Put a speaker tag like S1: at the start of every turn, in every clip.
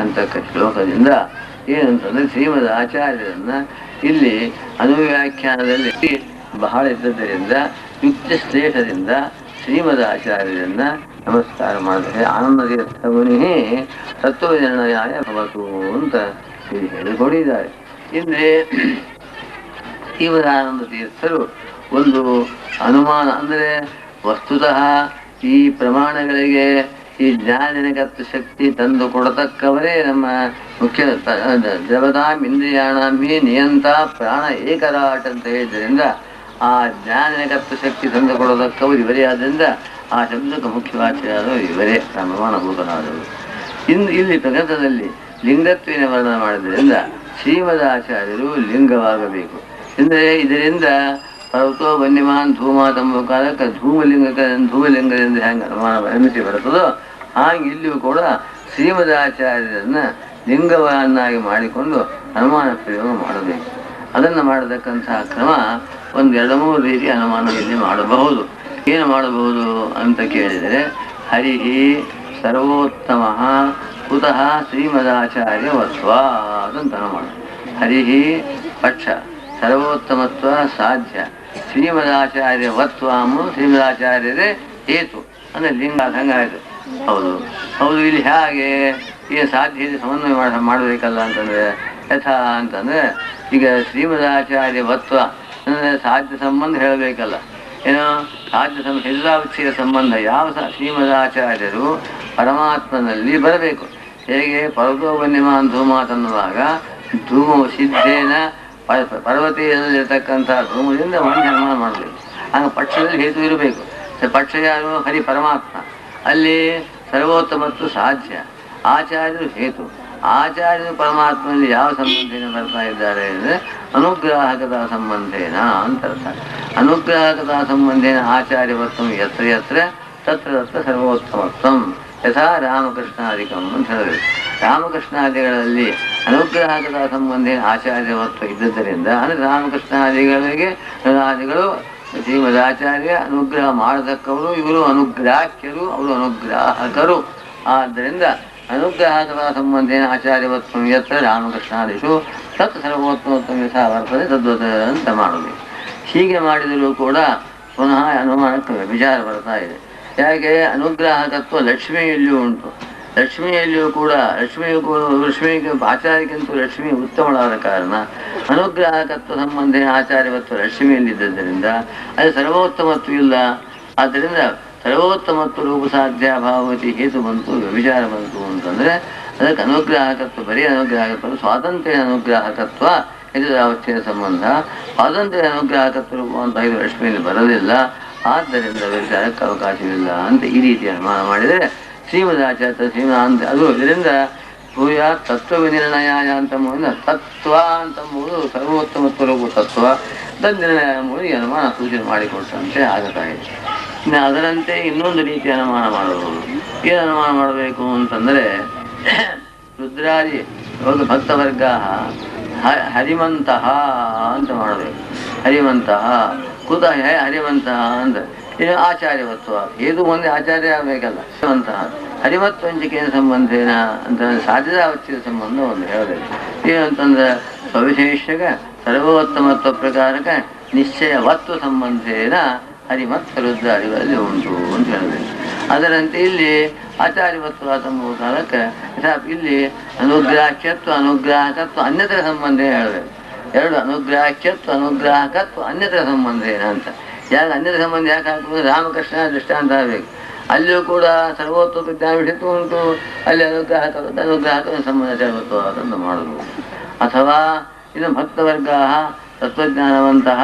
S1: ಅಂತ ಶ್ಲೋಕದಿಂದ ಏನಂತಂದ್ರೆ ಶ್ರೀಮದ್ ಆಚಾರ್ಯರನ್ನ ಇಲ್ಲಿ ಅನುವ್ಯಾಖ್ಯಾನದಲ್ಲಿ ಬಹಳ ಇದ್ದದ್ದರಿಂದ ಯುಕ್ತ ಶ್ಲೇಷದಿಂದ ಶ್ರೀಮದ್ ಆಚಾರ್ಯರನ್ನ ನಮಸ್ಕಾರ ಮಾಡಿದರೆ ಆನಂದತೀರ್ಥ ಮುನಿ ತತ್ವನಿರ್ಣಯಾಯ ಭವತು ಅಂತ ಹೇಳಿಕೊಂಡಿದ್ದಾರೆ. ಇಂದ್ರೆ ಶ್ರೀಮದಾನಂದ ತೀರ್ಥರು ಒಂದು ಅನುಮಾನ ಅಂದರೆ ವಸ್ತುತಃ ಈ ಪ್ರಮಾಣಗಳಿಗೆ ಈ ಜ್ಞಾನಗತ್ತು ಶಕ್ತಿ ತಂದು ಕೊಡತಕ್ಕವರೇ ನಮ್ಮ ಮುಖ್ಯ ದೇವತಾಂ ಇಂದ್ರಿಯಾಣಾಮಿ ನಿಯಂತ ಪ್ರಾಣ ಏಕರಾಟ ಅಂತ ಹೇಳಿದ್ರಿಂದ ಆ ಜ್ಞಾನಗತ್ತು ಶಕ್ತಿ ತಂದು ಕೊಡತಕ್ಕವರು ಇವರೇ ಆದ್ದರಿಂದ ಆ ಶಬ್ದಕ್ಕೆ ಮುಖ್ಯವಾಚಾರ್ಯರು ಇವರೇ ಪ್ರಮಾಣಭೂತನಾದವರು. ಇಲ್ಲಿ ಪ್ರಗತದಲ್ಲಿ ಲಿಂಗತ್ವೇನ ವರ್ಣನೆ ಮಾಡಿದ್ರಿಂದ ಶ್ರೀಮದಾಚಾರ್ಯರು ಲಿಂಗವಾಗಬೇಕು. ಅಂದರೆ ಇದರಿಂದ ಪರ್ವತೋ ವನ್ಯಮಾನ್ ಧೂಮ ತಮ್ಮ ಕಾಲಕ್ಕೆ ಧೂಮಲಿಂಗದಿಂದ ಹೆಂಗೆ ಅನುಮಾನ ಪರಿಮಿತಿ ಬರುತ್ತದೋ ಹಾಗೆ ಇಲ್ಲಿಯೂ ಕೂಡ ಶ್ರೀಮದಾಚಾರ್ಯರನ್ನ ಲಿಂಗವನ್ನಾಗಿ ಮಾಡಿಕೊಂಡು ಅನುಮಾನ ಪ್ರಯೋಗ ಮಾಡಬೇಕು. ಅದನ್ನು ಮಾಡತಕ್ಕಂತಹ ಕ್ರಮ ಒಂದು 2-3 ರೀತಿಯ ಅನುಮಾನ ಇಲ್ಲಿ ಮಾಡಬಹುದು. ಏನು ಮಾಡಬಹುದು ಅಂತ ಕೇಳಿದರೆ ಹರಿಹಿ ಸರ್ವೋತ್ತಮ ಕುತಃ ಶ್ರೀಮದಾಚಾರ್ಯ ವತ್ವ ಅದಂತ ಅನುಮಾನ. ಹರಿಹಿ ಪಕ್ಷ ಸರ್ವೋತ್ತಮತ್ವ ಸಾಧ್ಯ ಶ್ರೀಮದಾಚಾರ್ಯ ವತ್ವಾಮು ಶ್ರೀಮದಾಚಾರ್ಯರೇ ಹೇತು ಅಂದರೆ ಲಿಂಗ ಹಂಗಾಯ್ತು. ಹೌದು ಇಲ್ಲಿ ಹೇಗೆ ಈ ಸಾಧ್ಯ ಸಮನ್ವಯ ಮಾಡಬೇಕಲ್ಲ ಅಂತಂದರೆ ಯಥಾ ಅಂತಂದರೆ ಈಗ ಶ್ರೀಮದಾಚಾರ್ಯ ವತ್ವ ಅಂದರೆ ಸಾಧ್ಯ ಸಂಬಂಧ ಹೇಳಬೇಕಲ್ಲ. ಏನೋ ಸಾಧ್ಯ ಹೆಸರಾವಚ್ಛಿಕ ಸಂಬಂಧ ಯಾವ ಶ್ರೀಮದಾಚಾರ್ಯರು ಪರಮಾತ್ಮನಲ್ಲಿ ಬರಬೇಕು. ಹೇಗೆ ಪರ್ವತೋ ವನ್ಯಮಾನ್ ಧೂಮಾತ್ ಅನ್ನುವಾಗ ಧೂಮವು ಸಿದ್ಧೇನ ಪರ್ವತೀಯದಲ್ಲಿರ್ತಕ್ಕಂಥ ಧೂಮದಿಂದ ಒಂದು ಅನುಮಾನ ಮಾಡಬೇಕು. ಆಗ ಪಕ್ಷದಲ್ಲಿ ಹೇತು ಇರಬೇಕು. ಪಕ್ಷ ಯಾರು? ಹರಿ ಪರಮಾತ್ಮ. ಅಲ್ಲಿ ಸರ್ವೋತ್ತಮತ್ತು ಸಾಧ್ಯ, ಆಚಾರ್ಯರು ಹೇತು. ಆಚಾರ್ಯರು ಪರಮಾತ್ಮನಲ್ಲಿ ಯಾವ ಸಂಬಂಧೇನ ಬರ್ತಾ ಇದ್ದಾರೆ ಅಂದರೆ ಅನುಗ್ರಾಹಕತಾ ಸಂಬಂಧೇನ ಅಂತ ಅರ್ಥ. ಅನುಗ್ರಾಹಕತಾ ಸಂಬಂಧೇನ ಆಚಾರ್ಯವತ್ವಂ ಯತ್ರ ಯತ್ರ ತತ್ರ ತತ್ರ ಸರ್ವೋತ್ತಮತ್ವಂ ಯಥಾ ರಾಮಕೃಷ್ಣಾದಿಕಂ ಅಂತ ಹೇಳಬೇಕು. ರಾಮಕೃಷ್ಣಾದಿಗಳಲ್ಲಿ ಅನುಗ್ರಾಹಕತಾ ಸಂಬಂಧೇನ ಆಚಾರ್ಯವತ್ವ ಇದ್ದದ್ದರಿಂದ ಅಂದರೆ ರಾಮಕೃಷ್ಣಾದಿಗಳಿಗೆ ಆದಿಗಳು ಶ್ರೀಮದಾಚಾರ್ಯ ಅನುಗ್ರಹ ಮಾಡತಕ್ಕವರು, ಇವರು ಅನುಗ್ರಾಹ್ಯರು, ಅವರು ಅನುಗ್ರಾಹಕರು. ಆದ್ದರಿಂದ ಅನುಗ್ರಾಹಕತಾ ಸಂಬಂಧೇನ ಆಚಾರ್ಯವತ್ವ ಯತ್ರ ರಾಮಕೃಷ್ಣಾದಿಷು ತತ್ ಸರ್ವೋತ್ತಮೋತ್ತಮ ಯಥಾ ವರ್ತದೆ ತದ್ವತ ಅಂತ ಮಾಡಬೇಕು. ಹೀಗೆ ಮಾಡಿದರೂ ಕೂಡ ಪುನಃ ಅನುಮಾನಕ್ಕೆ ವಿಚಾರ ಬರ್ತಾ ಇದೆ. ಯಾಕೆ ಅನುಗ್ರಾಹಕತ್ವ ಲಕ್ಷ್ಮಿಯಲ್ಲಿಯೂ ಉಂಟು. ಲಕ್ಷ್ಮಿಯಲ್ಲಿಯೂ ಕೂಡ ಲಕ್ಷ್ಮಿಗೆ ಆಚಾರ್ಯಕ್ಕಿಂತ ಲಕ್ಷ್ಮಿ ಉತ್ತಮಳಾದ ಕಾರಣ ಅನುಗ್ರಾಹಕತ್ವ ಸಂಬಂಧೇನ ಆಚಾರ್ಯವತ್ವ ಲಕ್ಷ್ಮಿಯಲ್ಲಿದ್ದರಿಂದ ಅದು ಸರ್ವೋತ್ತಮತ್ವ ಇಲ್ಲ. ಆದ್ದರಿಂದ ಸರ್ವೋತ್ತಮತ್ವ ರೂಪ ಸಾಧ್ಯ ಭಾವತಿ ಹೇತು ಬಂತು, ವಿಚಾರ ಬಂತು ಅಂತಂದರೆ ಅದಕ್ಕೆ ಅನುಗ್ರಾಹಕತ್ವ ಬರೀ ಅನುಗ್ರಾಹಕತ್ವ ಸ್ವಾತಂತ್ರ್ಯ ಅನುಗ್ರಾಹಕತ್ವ ಇದು ಅವಸ್ಥೆಯ ಸಂಬಂಧ. ಸ್ವಾತಂತ್ರ್ಯ ಅನುಗ್ರಾಹಕತ್ವ ರೂಪ ಅಂತ ಇದು ಲಕ್ಷ್ಮಿಯಲ್ಲಿ ಬರಲಿಲ್ಲ. ಆದ್ದರಿಂದ ವಿಚಾರಕ್ಕೆ ಅವಕಾಶವಿಲ್ಲ ಅಂತ ಈ ರೀತಿ ಅನುಮಾನ ಮಾಡಿದರೆ ಶ್ರೀಮದಾಚಾರ್ಯ ಶ್ರೀಮಂತ ಅದು ಇದರಿಂದ ಭೂಯ ತತ್ವ ವಿನಿರ್ಣಯ ಅಂತಂಬುದು ತತ್ವ ಅಂತಂಬುದು ಸರ್ವೋತ್ತಮತ್ವ ರೂಪ ತತ್ವ ತನ್ನಿರ್ಣಯ ಎಂಬುದು ಈ ಅನುಮಾನ ಸೂಚನೆ ಮಾಡಿಕೊಟ್ಟಂತೆ ಆಗುತ್ತಾ ಇದೆ. ಇನ್ನು ಅದರಂತೆ ಇನ್ನೊಂದು ರೀತಿ ಅನುಮಾನ ಮಾಡಬಹುದು. ಏನು ಅನುಮಾನ ಮಾಡಬೇಕು ಅಂತಂದರೆ ರುದ್ರಾದಿ ಭಕ್ತವರ್ಗ ಹರಿಮಂತಹ ಅಂತ ಮಾಡಬೇಕು. ಹರಿಮಂತಹ ಕುತಃ ಹರಿಮಂತಹ ಅಂತ ಇದು ಆಚಾರ್ಯವತ್ವ ಇದು ಒಂದೇ ಆಚಾರ್ಯ ಆಗಬೇಕಲ್ಲ. ಹರಿಮಂತಹ ಹರಿಮತ್ವ ಹಂಚಿಕೆಯ ಸಂಬಂಧೇನ ಅಂತ ಸಾಧ್ಯತಾವಚ್ಚಿದ ಸಂಬಂಧ ಒಂದು ಹೇಳಬೇಕು. ಏನಂತಂದ್ರೆ ಸ್ವವಿಶೇಷಕ ಸರ್ವೋತ್ತಮತ್ವ ಪ್ರಕಾರಕ ನಿಶ್ಚಯವತ್ವ ಸಂಬಂಧೇನ ಹರಿಮತ್ವ ರುದ್ರಾದಿಗಳಲ್ಲಿ ಉಂಟು ಅಂತ ಹೇಳಬೇಕು. ಅದರಂತೆ ಇಲ್ಲಿ ಆಚಾರ್ಯವತ್ವ ಸಂಭವ ಕಾಲಕ್ಕೆ ಇಲ್ಲಿ ಅನುಗ್ರಾಹ್ಯತ್ವ ಅನುಗ್ರಾಹಕತ್ವ ಅನ್ಯತರ ಸಂಬಂಧ ಹೇಳಬೇಕು. ಎರಡು ಅನುಗ್ರಾಹ್ಯತ್ವ ಅನುಗ್ರಾಹಕತ್ವ ಅನ್ಯತರ ಸಂಬಂಧ ಏನಂತ ಯಾಕೆ ಅನ್ಯತರ ಸಂಬಂಧ ಯಾಕೆ ಹಾಕಬೇಕು? ರಾಮಕೃಷ್ಣ ದೃಷ್ಟಾಂತ ಆಗಬೇಕು. ಅಲ್ಲಿಯೂ ಕೂಡ ಸರ್ವೋತ್ತಮ ಜ್ಞಾನ ವಿಷಯತ್ವ ಉಂಟು, ಅಲ್ಲಿ ಅನುಗ್ರಾಹಕ ಸಂಬಂಧ ಸರ್ವತ್ವ ಅಂತ ಮಾಡಬಹುದು. ಅಥವಾ ಇದು ಭಕ್ತವರ್ಗ ತತ್ವಜ್ಞಾನವಂತಹ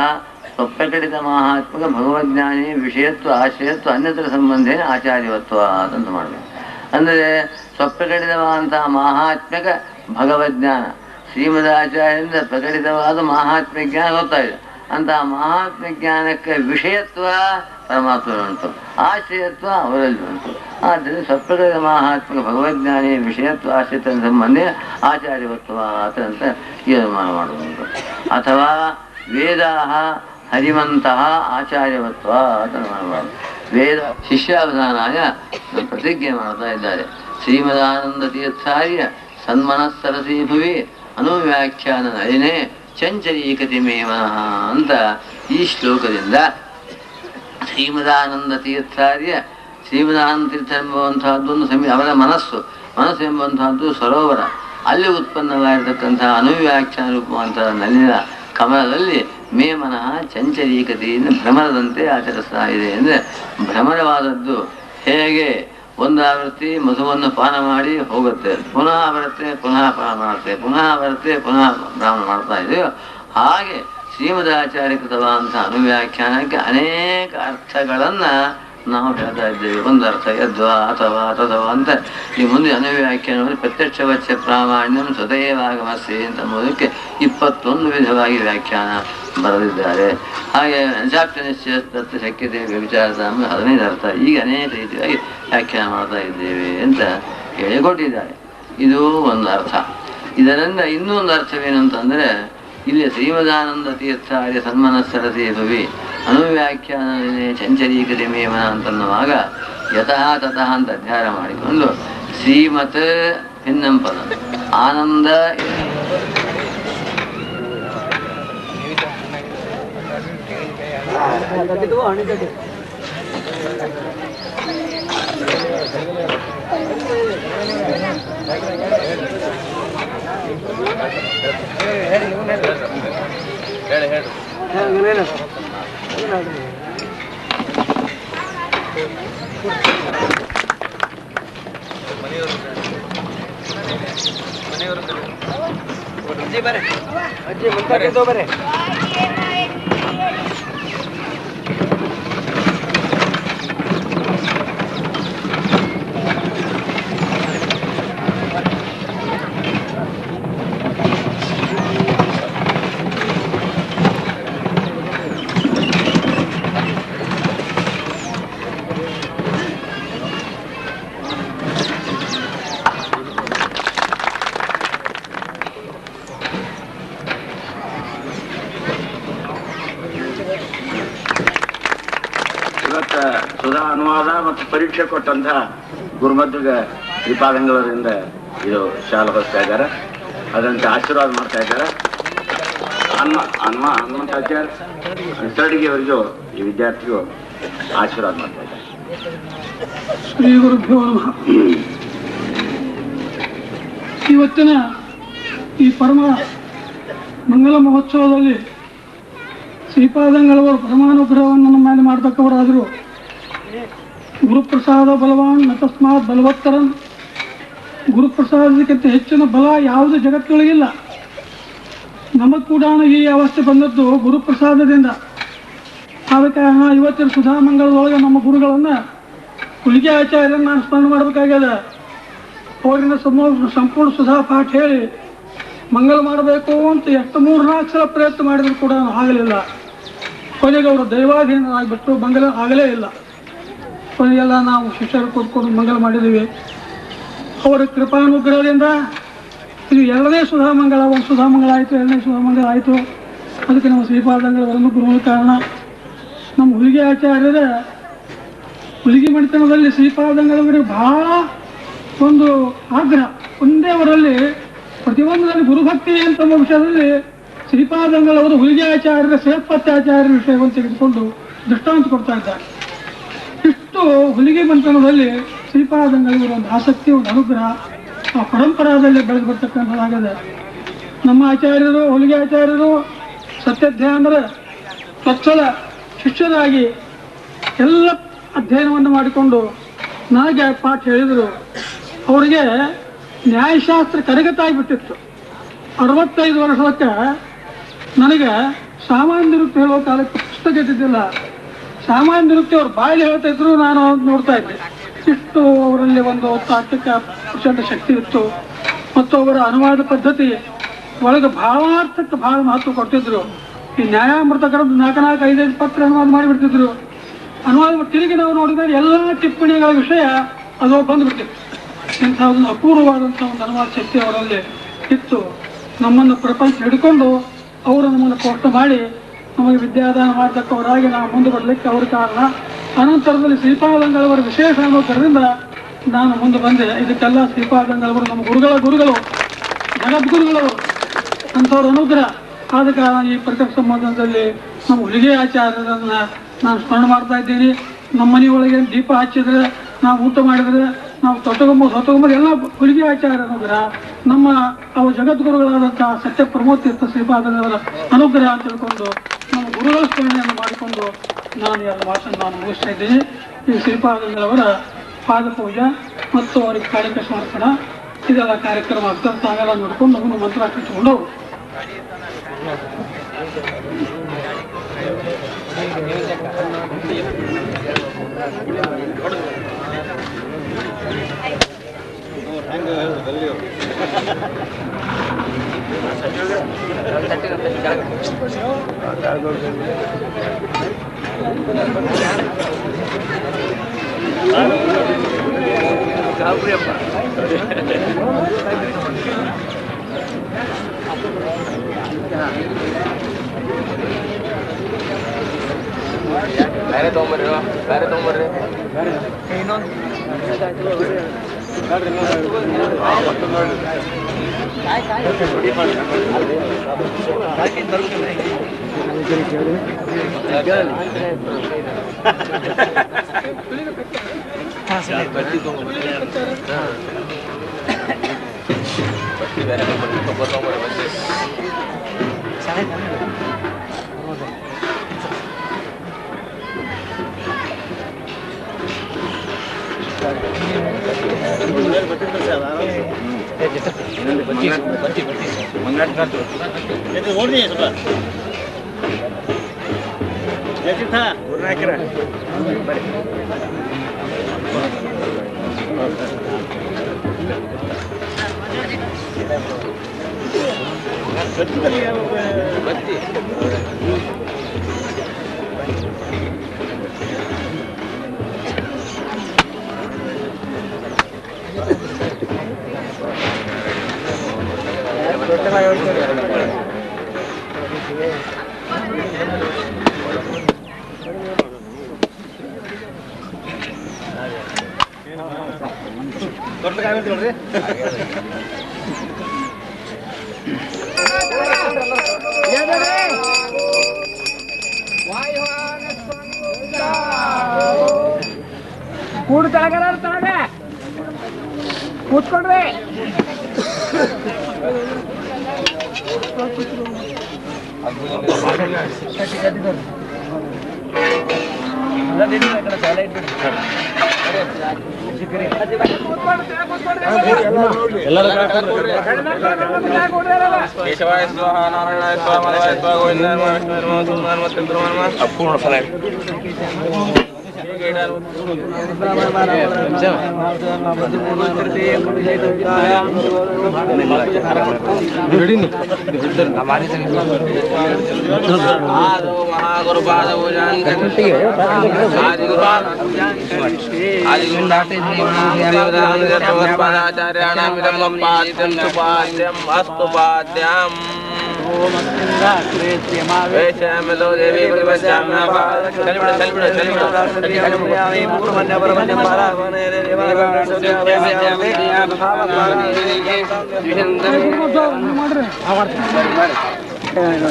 S1: ಸ್ವಪ್ರಕಟಿತ ಮಹಾತ್ಮಕ ಭಗವಜ್ಞಾನಿ ವಿಷಯತ್ವ ಆಶ್ರಯತ್ವ ಅನ್ಯತರ ಸಂಬಂಧೇನ ಆಚಾರ್ಯವತ್ವ ಅಂತ ಮಾಡಬೇಕು. ಅಂದರೆ ಸ್ವಪ್ರಕಟಿತವಾದಂತಹ ಮಹಾತ್ಮಕ ಭಗವಜ್ಞಾನ ಶ್ರೀಮದಾಚಾರ್ಯರಿಂದ ಪ್ರಕಟಿತವಾದ ಮಹಾತ್ಮ ಜ್ಞಾನ ಗೊತ್ತಾಯಿದೆ. ಅಂತಹ ಮಹಾತ್ಮ ಜ್ಞಾನಕ್ಕೆ ವಿಷಯತ್ವ ಪರಮಾತ್ಮ ಉಂಟು, ಆಶ್ರಯತ್ವ ಅವರಲ್ಲಿ ಉಂಟು. ಆದ್ದರಿಂದ ಸ್ವಪ್ರಕಟಿತ ಮಹಾತ್ಮಕ ಭಗವಜ್ಞಾನಿ ವಿಷಯತ್ವ ಆಶ್ರಯತ್ವ ಸಂಬಂಧ ಆಚಾರ್ಯವತ್ವ ಅಂತ ಈ ಅನುಮಾನ ಮಾಡುವುದು. ಅಥವಾ ವೇದಾಹ ಹರಿಮಂತಹ ಆಚಾರ್ಯವತ್ವ ಅಂತ ಅನುಮಾನ ಮಾಡುವುದು. ವೇದ ಶಿಷ್ಯಾವಧಾನಾಯ ಪ್ರತಿಜ್ಞೆ ಮಾಡ್ತಾ ಇದ್ದಾರೆ. ಶ್ರೀಮದಾನಂದ ತೀರ್ಥಾರ್ಯ ಸನ್ಮನಸ್ಸರಸಿ ಭುವಿ ಅನುವ್ಯಾಖ್ಯಾನ ನಳಿನೇ ಚಂಚಲೀಕತೆ ಮೇ ಮನಃ ಅಂತ ಈ ಶ್ಲೋಕದಿಂದ ಶ್ರೀಮದಾನಂದ ತೀರ್ಥಾರ್ಯ ಶ್ರೀಮದಾನಂದ ತೀರ್ಥ ಎಂಬುವಂತಹದ್ದೊಂದು ಅವರ ಮನಸ್ಸು ಎಂಬುವಂತಹದ್ದು ಸರೋವರ, ಅಲ್ಲಿ ಉತ್ಪನ್ನವಾಗಿರತಕ್ಕಂತಹ ಅನುವ್ಯಾಖ್ಯಾನ ರೂಪವಂತಹ ನಲಿನ ಕಮಲದಲ್ಲಿ ಮೇ ಮನಃ ಚಂಚಲೀಕತೆಯಿಂದ ಭ್ರಮರದಂತೆ ಆಚರಿಸ್ತಾ ಇದೆ. ಅಂದರೆ ಭ್ರಮರವಾದದ್ದು ಹೇಗೆ ಒಂದಾವೃತ್ತಿ ಮಧುವನ್ನು ಪಾನ ಮಾಡಿ ಹೋಗುತ್ತೆ, ಪುನಃ ಬರುತ್ತೆ, ಪುನಃ ಪಾನ ಮಾಡುತ್ತೆ, ಪುನಃ ಬರುತ್ತೆ, ಪುನಃ ಬ್ರಾಹ್ಮಣ ಮಾಡ್ತಾ ಇದೆಯೋ ಹಾಗೆ ಶ್ರೀಮದಾಚಾರ್ಯ ಕೃತವಾದಂಥ ಅನುವ್ಯಾಖ್ಯಾನಕ್ಕೆ ಅನೇಕ ಅರ್ಥಗಳನ್ನು ನಾವು ಹೇಳ್ತಾ ಇದ್ದೇವೆ. ಒಂದು ಅರ್ಥ ಯದ್ವಾ ಅಥವಾ ತಥವಾ ಅಂತ ಈ ಮುಂದೆ ಅನುವ್ಯಾಖ್ಯಾನವನ್ನು ಪ್ರತ್ಯಕ್ಷ ವಚ ಪ್ರಾಮಾಣ್ಯಂ ಸ್ವದೇವಾಗಮಸ್ಸಿ ಅಂತ ಅಂಬುದಕ್ಕೆ 21 ವಿಧವಾಗಿ ವ್ಯಾಖ್ಯಾನ ಬರೆದಿದ್ದಾರೆ. ಹಾಗೆ ನಿಜಾಪ್ತ ನಿಶ್ಚಯ ತತ್ವ ಶಕ್ಯತೆ ವ್ಯಭಿಚಾರದ 15 ಅರ್ಥ ಈಗ ಅನೇಕ ರೀತಿಯಾಗಿ ವ್ಯಾಖ್ಯಾನ ಮಾಡ್ತಾ ಇದ್ದೇವೆ ಅಂತ ಹೇಳಿಕೊಟ್ಟಿದ್ದಾರೆ. ಇದು ಒಂದು ಅರ್ಥ. ಇದರಿಂದ ಇನ್ನೊಂದು ಅರ್ಥವೇನು ಅಂತಂದರೆ ಇಲ್ಲಿ ಶ್ರೀಮದಾನಂದ ತೀರ್ಥಾರ್ಯ ಸನ್ಮನಸ್ಸರಸಿ ಭುವಿ ಅನುವ್ಯಾಖ್ಯಾನ ಚಂಚಲೀಕತೆ ಮೇಮನ ಅಂತನ್ನುವಾಗ ಯತಃ ತತಃ ಅಂತ ಅಧ್ಯಯನ ಮಾಡಿಕೊಂಡು ಶ್ರೀಮತ್ ಭಿನ್ನಂಪದ ಆನಂದ
S2: ಬರೇ
S3: ಸುಧಾ ಅನುವಾದ ಮತ್ತು ಪರೀಕ್ಷೆ ಕೊಟ್ಟಂತಹ ಗುರುಮಧ್ಗ ಶ್ರೀಪಾದಂಗಳವರಿಂದ ಇದು ಶಾಲೆ ಹೊಸ್ತಾ ಇದ್ದಾರೆ. ಅದಂತೆ ಆಶೀರ್ವಾದ ಮಾಡ್ತಾ ಇದ್ದಾರೆ. ಹನುಮಂತಾಚಾರ್ಯ ಸರಡಿಗೆಯವರಿಗೂ ಈ ವಿದ್ಯಾರ್ಥಿಗೂ ಆಶೀರ್ವಾದ ಮಾಡ್ತಾ ಇದ್ದಾರೆ.
S4: ಶ್ರೀ ಗುರುಭ್ಯೋ ನಮಃ. ಇವತ್ತಿನ ಈ ಪರಮ ಮಂಗಲ ಮಹೋತ್ಸವದಲ್ಲಿ ಶ್ರೀಪಾದಂಗಳವರು ಪರಮಾನುಗ್ರಹವನ್ನು ನಮ್ಮ ಮೇಲೆ ಮಾಡತಕ್ಕವರಾದರೂ ಗುರುಪ್ರಸಾದ ಬಲವಾನ್ ನತಸ್ಮಾತ್ ಬಲವತ್ತರನ್. ಗುರುಪ್ರಸಾದಕ್ಕಿಂತ ಹೆಚ್ಚಿನ ಬಲ ಯಾವುದು ಜಗತ್ತೊಳಗಿಲ್ಲ. ನಮಗೆ ಕೂಡ ಈ ಅವಸ್ಥೆ ಬಂದದ್ದು ಗುರುಪ್ರಸಾದದಿಂದ. ಆದ ಕಾರಣ ಇವತ್ತಿನ ಸುಧಾಮಂಗಳದೊಳಗೆ ನಮ್ಮ ಗುರುಗಳನ್ನು ಹುಲಿಗೆ ಆಚಾರ್ಯರನ್ನು ನಾನು ಸ್ಮರಣೆ ಮಾಡಬೇಕಾಗ್ಯದ. ಅವರಿಂದ ಸಂಪೂರ್ಣ ಸುಧಾ ಪಾಠ ಹೇಳಿ ಮಂಗಲ ಮಾಡಬೇಕು ಅಂತ ಎಷ್ಟು 3-4 ಸಲ ಪ್ರಯತ್ನ ಮಾಡಿದ್ರು ಕೂಡ ಆಗಲಿಲ್ಲ. ಕೊನೆಗೆ ಅವರು ದೈವಾಧೀನರಾಗಿಬಿಟ್ಟು ಮಂಗಲ ಆಗಲೇ ಇಲ್ಲ. ಕೊನೆಗೆಲ್ಲ ನಾವು ಶಿಷ್ಯರು ಕೂತ್ಕೊಂಡು ಮಂಗಲ ಮಾಡಿದ್ದೀವಿ. ಅವರ ಕೃಪಾನುಗ್ರಹದಿಂದ ಇದು 2ನೇ ಸುಧಾಮಂಗಳ. ಒಂದು ಸುಧಾಮಂಗಳ ಆಯಿತು, 2ನೇ ಸುಧಾಮಂಗಳ ಆಯಿತು. ಅದಕ್ಕೆ ನಮ್ಮ ಶ್ರೀಪಾದಂಗಳವರನ್ನು ಗುರುಗಳ ಕಾರಣ. ನಮ್ಮ ಹುಲಿಗೆ ಆಚಾರ್ಯರ ಹುಲಿಗೆ ಮಣಿತನದಲ್ಲಿ ಶ್ರೀಪಾದಂಗಳವರಿಗೆ ಬಹಳ ಒಂದು ಆಗ್ರಹ. ಒಂದೇ ಅವರಲ್ಲಿ ಪ್ರತಿಯೊಂದರಲ್ಲಿ ಗುರುಭಕ್ತಿ ಅಂತ ವಿಷಯದಲ್ಲಿ ಶ್ರೀಪಾದಂಗಳವರು ಹುಲಿಗೆ ಆಚಾರ್ಯರ ಶ್ರೇಷ್ಠಾಚಾರ್ಯರ ವಿಷಯವನ್ನು ತೆಗೆದುಕೊಂಡು ದೃಷ್ಟಾಂತ ಕೊಡ್ತಾ ಇದ್ದಾರೆ. ಇಷ್ಟು ಹುಲಿಗೆ ಮಂಥನದಲ್ಲಿ ಶ್ರೀಪಾದಂಗಳವರ ಒಂದು ಆಸಕ್ತಿ, ಒಂದು ಅನುಗ್ರಹ ಆ ಪರಂಪರಾದಲ್ಲಿ ಬೆಳೆದು ಬರ್ತಕ್ಕಂಥದ್ದಾಗಿದೆ. ನಮ್ಮ ಆಚಾರ್ಯರು ಹುಲಿಗೆ ಆಚಾರ್ಯರು ಸತ್ಯಧ್ಯಾಯ ಅಂದರೆ ಸ್ವಚ್ಛಲ ಶಿಷ್ಯರಾಗಿ ಎಲ್ಲ ಅಧ್ಯಯನವನ್ನು ಮಾಡಿಕೊಂಡು ನನಗೆ ಪಾಠ ಹೇಳಿದರು. ಅವರಿಗೆ ನ್ಯಾಯಶಾಸ್ತ್ರ ಕರಗತಾಗಿಬಿಟ್ಟಿತ್ತು. 65 ವರ್ಷಕ್ಕೆ ನನಗೆ ಸಾಮಾನ್ಯ ನಿರುಕ್ತಿ ಹೇಳುವ ಕಾಲಕ್ಕೆ ಪುಸ್ತಕ ಇದ್ದಿದ್ದಿಲ್ಲ. ಸಾಮಾನ್ಯ ನಿರುಕ್ತಿ ಅವ್ರು ಬಾಯಲ್ಲಿ ಹೇಳ್ತಾ ಇದ್ರು, ನಾನು ನೋಡ್ತಾ ಇದ್ದೆ. ಇಷ್ಟು ಅವರಲ್ಲಿ ಒಂದು ತಾತ್ವಿಕ ಪ್ರಚಂಡ ಶಕ್ತಿ ಇತ್ತು. ಮತ್ತು ಅವರ ಅನುವಾದ ಪದ್ಧತಿ ಒಳಗೆ ಭಾವಾರ್ಥಕ್ಕೆ ಬಹಳ ಮಹತ್ವ ಕೊಡ್ತಿದ್ರು. ಈ ನ್ಯಾಯಾಮೃತ ಗ್ರಂಥ 4-5 ಪತ್ರ ಅನುವಾದ ಮಾಡಿಬಿಡ್ತಿದ್ರು. ಅನುವಾದ ತಿರುಗಿ ನಾವು ನೋಡಿದರೆ ಎಲ್ಲ ಟಿಪ್ಪಣಿಗಳ ವಿಷಯ ಅದು ಬಂದುಬಿಡ್ತಿತ್ತು. ಇಂಥ ಒಂದು ಅಪೂರ್ವವಾದಂಥ ಒಂದು ಅನುವಾದ ಶಕ್ತಿ ಅವರಲ್ಲಿ ಇತ್ತು. ನಮ್ಮನ್ನು ಪ್ರಪಂಚ ಹಿಡ್ಕೊಂಡು ಅವರು ನಮ್ಮನ್ನು ಪೋಸ್ಟ್ ಮಾಡಿ ನಮಗೆ ವಿದ್ಯಾದಾನ ಮಾಡತಕ್ಕವರಾಗಿ ನಾವು ಮುಂದೆ ಬರಲಿಕ್ಕೆ ಅವ್ರ ಕಾರಣ. ಅನಂತರದಲ್ಲಿ ಶ್ರೀಪಾದಂಗಳವರ ವಿಶೇಷ ಅನುಗ್ರಹದಿಂದ ನಾನು ಮುಂದೆ ಬಂದೆ. ಇದಕ್ಕೆಲ್ಲ ಶ್ರೀಪಾದಂಗಳವರು ನಮ್ಮ ಗುರುಗಳು ಜಗದ್ಗುರುಗಳವರು ಅಂಥವ್ರ ಅನುಗ್ರಹ ಆದ ಕಾರಣ ಈ ಪ್ರತ್ಯಕ್ಷ ಸಂಬಂಧದಲ್ಲಿ ನಮ್ಮ ಹುಲಿಗೆ ಆಚಾರ್ಯರನ್ನು ನಾನು ಸ್ಮರಣೆ ಮಾಡ್ತಾ ಇದ್ದೀನಿ. ನಮ್ಮ ಮನೆಯೊಳಗೆ ದೀಪ ಹಚ್ಚಿದ್ರೆ, ನಾವು ಊಟ ಮಾಡಿದರೆ, ನಾವು ತೊಟ್ಟಗೊಂಬ ಎಲ್ಲ ಹುಲಿಗೆ ಆಚಾರ್ಯರ ಅನುಗ್ರಹ, ನಮ್ಮ ಅವ ಜಗದ್ಗುರುಗಳಾದಂಥ ಸತ್ಯ ಪ್ರಮೋದ ತೀರ್ಥ ಶ್ರೀಪಾದಂಗಳವರ ಅನುಗ್ರಹ ಅಂತ ತಿಳ್ಕೊಂಡು ನಮ್ಮ ಗುರುಗಳ ಸ್ಮರಣೆಯನ್ನು ಮಾಡಿಕೊಂಡು ನಾನು ಎರಡು ಮಾತನ್ನು ನಾನು ಮುಗಿಸ್ತಾ ಇದ್ದೀನಿ. ಈ ಶ್ರೀಪಾದಂಗಳವರ ಪಾದಪೂಜೆ ಮತ್ತು ಅವರಿಗೆ ಕಾಣಿಕೆ ಸಮರ್ಪಣ ಇದೆಲ್ಲ ಕಾರ್ಯಕ್ರಮ ಆಗ್ತದೆ. ತಾವೆಲ್ಲ ನೋಡ್ಕೊಂಡು ನಮ್ಮನ್ನು ಮಂತ್ರ ಕಟ್ಟಿಕೊಂಡು
S1: ಬೇರೆ ತೊಗೊಂಬರ್ರಿ
S2: ಕೂಡ್ ತಳಗ ಕೂತ್ಕೊಂಡ್ರಿ
S5: ಕೇಶವಾಯ ಸ್ವಾಹ ನಾರಾಯಣಾಯ ಸ್ವಾಹ ಮಾಧವಾಯ ಸ್ವಾಹ ಗೋವಿಂದಾಯ ನಮಃ ವಿಷ್ಣುವೇ ನಮಃ ಸುಂದರಾಯ ನಮಃ ಚಂದ್ರಮಾಯ ನಮಃ ಅಪೂರ್ಣ ಫಲ